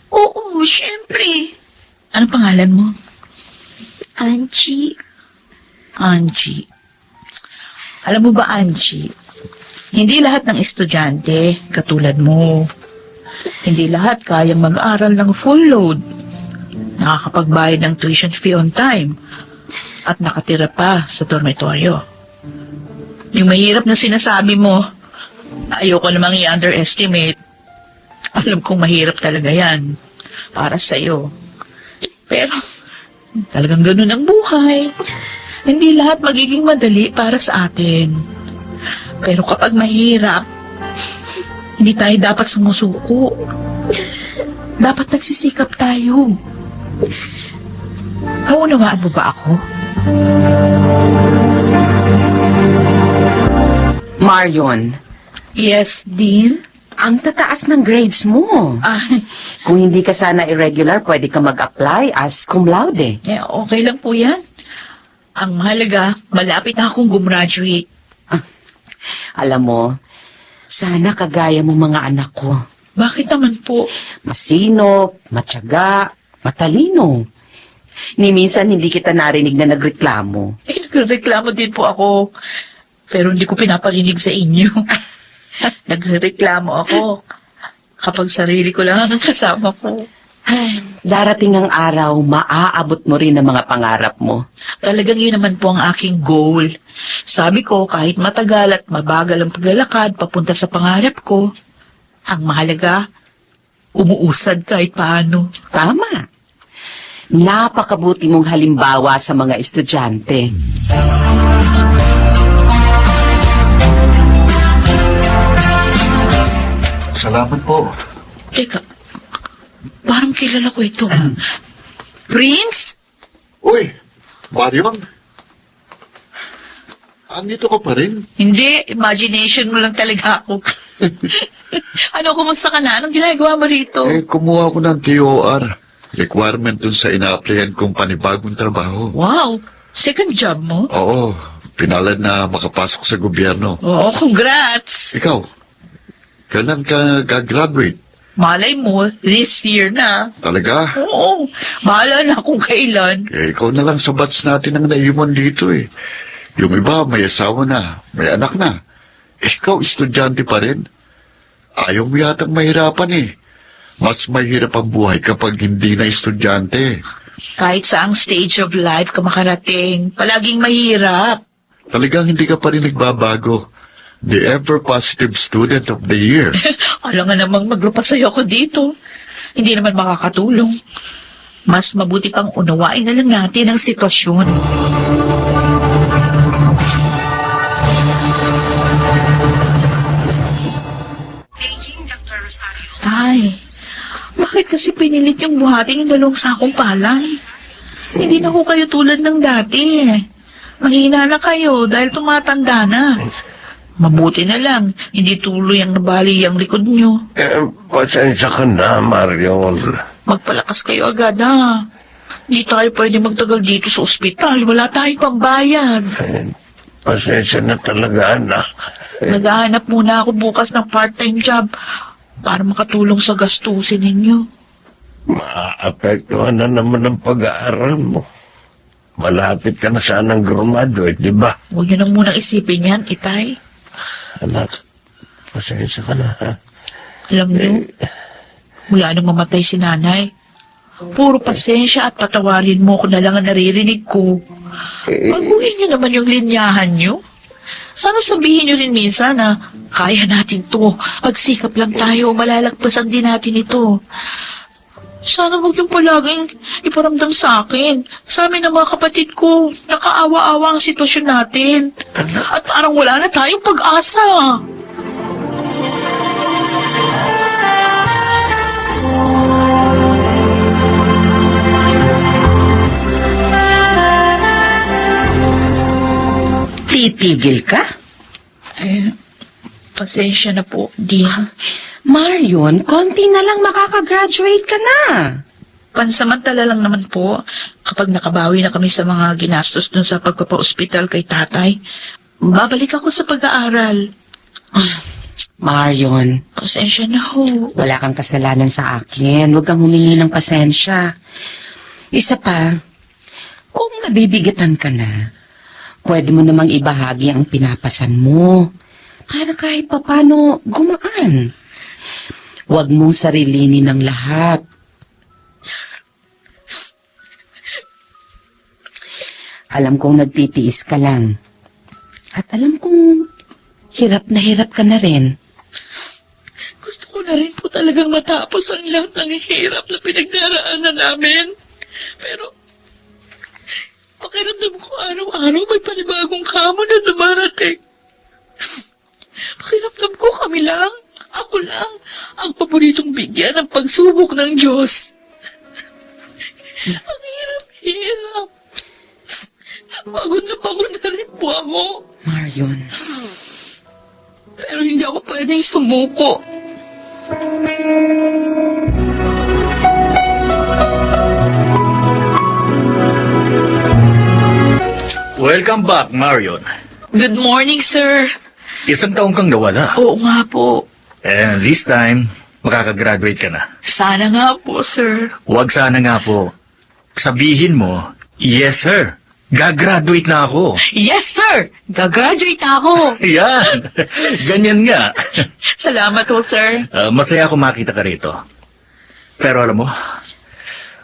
Oo, syempre. Anong pangalan mo? Angie. Angie. Alam mo ba, Angie, hindi lahat ng estudyante katulad mo. Hindi lahat kayang mag-aral ng full load. Nakakapagbayad ng tuition fee on time at nakatira pa sa dormitoryo. Yung mahirap na sinasabi mo, ayoko namang i-underestimate. Alam kong mahirap talaga yan para sa'yo. Pero talagang ganun ang buhay. Hindi lahat magiging madali para sa atin. Pero kapag mahirap, hindi tayo dapat sumusuko. Dapat nagsisikap tayo. Naunawaan mo ba ako? Marion, Yes, Dean? ang tataas ng grades mo. Kung hindi ka sana irregular, pwede ka mag-apply as cum laude. Okay lang po yan. Ang mahalaga, malapit na akong gumraduate. Alam mo, sana kagaya mo mga anak ko. Bakit naman po? Masinop, matyaga, matalino. Ni minsan hindi kita narinig na nagreklamo. Nagreklamo din po ako. pero hindi ko pinaparinig sa inyo. Nagreklamo ako kapag sarili ko lang ang kasama ko. Ay, darating ang araw, maaabot mo rin ang mga pangarap mo. Talagang yun naman po ang aking goal. Sabi ko, kahit matagal at mabagal ang paglalakad papunta sa pangarap ko, ang mahalaga, umuusad kahit paano. Tama. Napakabuti mong halimbawa sa mga estudyante. Salamat po. Teka, parang kilala ko ito. Prince? Uy, Marion. Andito ka pa rin? Hindi, imagination mo lang talaga ako. Ano, kumusta ka na? Anong ginagawa mo rito? Kumuha ko ng TOR. Requirement dun sa ina-applyan kong panibagong trabaho. Wow, second job mo? Oo, pinalad na makapasok sa gobyerno. Oo, congrats. Ikaw, kailan ka gagraduate? Malay mo, this year na. Talaga? Oo, bahala na kung kailan. Ikaw na lang sa batch natin ang naiwan dito eh. Yung iba may asawa na, may anak na. Ikaw, estudyante pa rin. Ayaw mo yatang mahirapan eh. Mas mahirap ang buhay kapag hindi na estudyante. Kahit saang stage of life ka makarating, palaging mahirap. Talagang hindi ka pa rin nagbabago. The ever-positive student of the year. Alam nga namang maglupasayo ako dito. Hindi naman makakatulong. Mas mabuti pang unawain na lang natin ang sitwasyon. Ay, bakit kasi pinilit yung buhatin yung 2 sakong palay? Hindi na ko kayo tulad ng dati. Mahina na kayo dahil tumatanda na. Mabuti na lang, hindi tuloy ang nabali ang likod nyo. Pasensya ka na, Marion. Magpalakas kayo agad, ha? Hindi tayo pwede magtagal dito sa ospital. Wala tayong pambayad. Pasensya na talaga, anak. Naghahanap muna ako bukas ng part-time job para makatulong sa gastusin ninyo. Maapektuhan na naman ang pag-aaral mo. Malapit ka na sanang graduate, di ba? Huwag nyo nang munang isipin yan, Itay. Anak, pasensya ka na, ha? Alam nyo, mula nang mamatay si nanay, puro pasensya at patawarin mo ko na lang ang naririnig ko. Baguhin nyo naman yung linyahan nyo. Sana sabihin nyo rin minsan na kaya natin to. Pagsikap lang tayo, malalagpasan din natin ito. Sana huwag yung palaging iparamdam sa akin. Sa amin ng mga kapatid ko, nakaawa-awa ang sitwasyon natin. At parang wala na tayong pag-asa. Titigil ka? Pasensya na po, Dean. Marion, konti na lang makakagraduate ka na. Pansamantala lang naman po, kapag nakabawi na kami sa mga ginastos dun sa pagpapa-ospital kay tatay, babalik ako sa pag-aaral. Marion, Pasensya na ho. wala kang kasalanan sa akin. Huwag kang humingi ng pasensya. Isa pa, kung nabibigatan ka na, pwede mo namang ibahagi ang pinapasan mo para kahit papano gumaan. Huwag mong sarilinin ng lahat. Alam kong nagtitiis ka lang. At alam kong hirap ka na rin. Gusto ko na rin po talagang matapos ang lahat ng hirap na pinagdaraanan namin. Pero, pakiramdam ko araw-araw may panibagong hamon na dumarating. Pakiramdam ko kami lang, ako lang, ang paboritong bigyan ng pagsubok ng Diyos. Ang hirap-hirap. Pagod na rin po ako. Marion. Pero hindi ako pwedeng sumuko. Welcome back, Marion. Good morning, sir. Isang taong kang nawala. Oo nga po. And this time, makakagraduate ka na. Sana nga po, sir. Huwag sana nga po. Sabihin mo, yes sir. Gagraduate na ako. Yes, sir! Gagraduate na ako! Yan. Ganyan nga. Salamat po, sir. Masaya ako makita ka rito. Pero alam mo,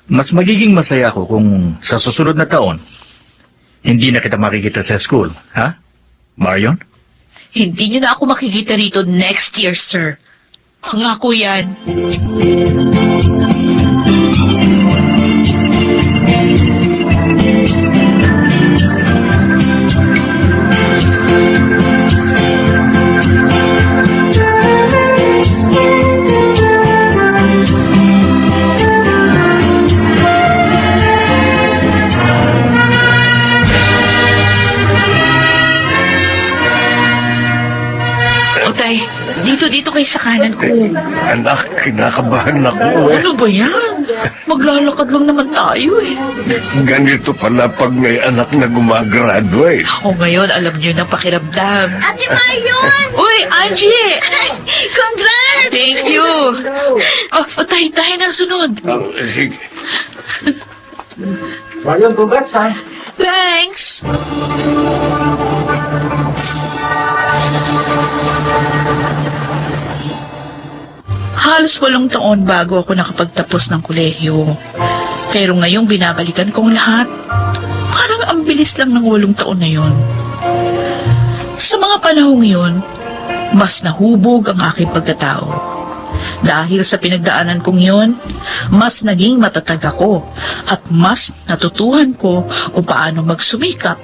mas magiging masaya ako kung sa susunod na taon, hindi na kita makikita sa school. Ha? Marion? Hindi niyo na ako makikita rito next year, sir. Pangako yan. Otay, dito kayo sa kanan ko. Anak, kinakabahan ako eh. Ano ba yan? Maglalakad lang naman tayo eh. Ganito pala pag may anak na gumagraduate. O ngayon, alam niyo na pakiramdam. Ate Marion! Uy, Angie! Congrats! Thank you! Tayo ng sunod. Sige. Marion, congrats ha. Thanks! Halos 8 taon bago ako nakapagtapos ng kolehiyo. Pero ngayong binabalikan kong lahat, parang ang bilis lang ng 8 taon na yon. Sa mga panahong yun, mas nahubog ang aking pagkatao. Dahil sa pinagdaanan kong yon, mas naging matatag ako at mas natutuhan ko kung paano magsumikap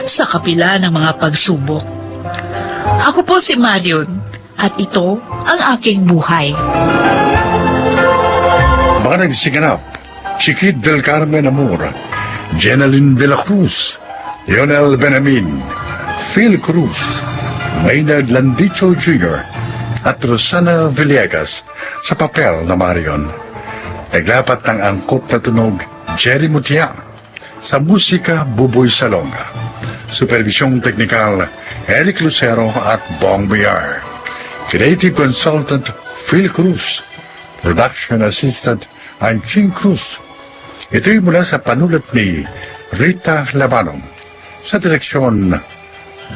sa kapila ng mga pagsubok. Ako po si Marion at ito ang aking buhay. Mga nagsiganap, Chiquit del Carmen Amor, Jeneline de la Cruz, Lionel Benamin, Phil Cruz, Maynard Landicho Jr., at Rosana Villegas sa papel na Marion. Naglapat ng angkop na tunog Jerry Mutia, sa musika Buboy Salonga. Supervisyong teknikal Eric Lucero at Bong Biar. Creative Consultant Phil Cruz. Production Assistant Anching Cruz. Ito'y mula sa panulat ni Rita Labanon. Sa direksyon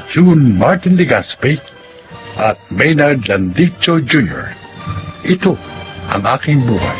June Martin Ligaspi at Maynard Landicho Jr. Ito ang aking buhay.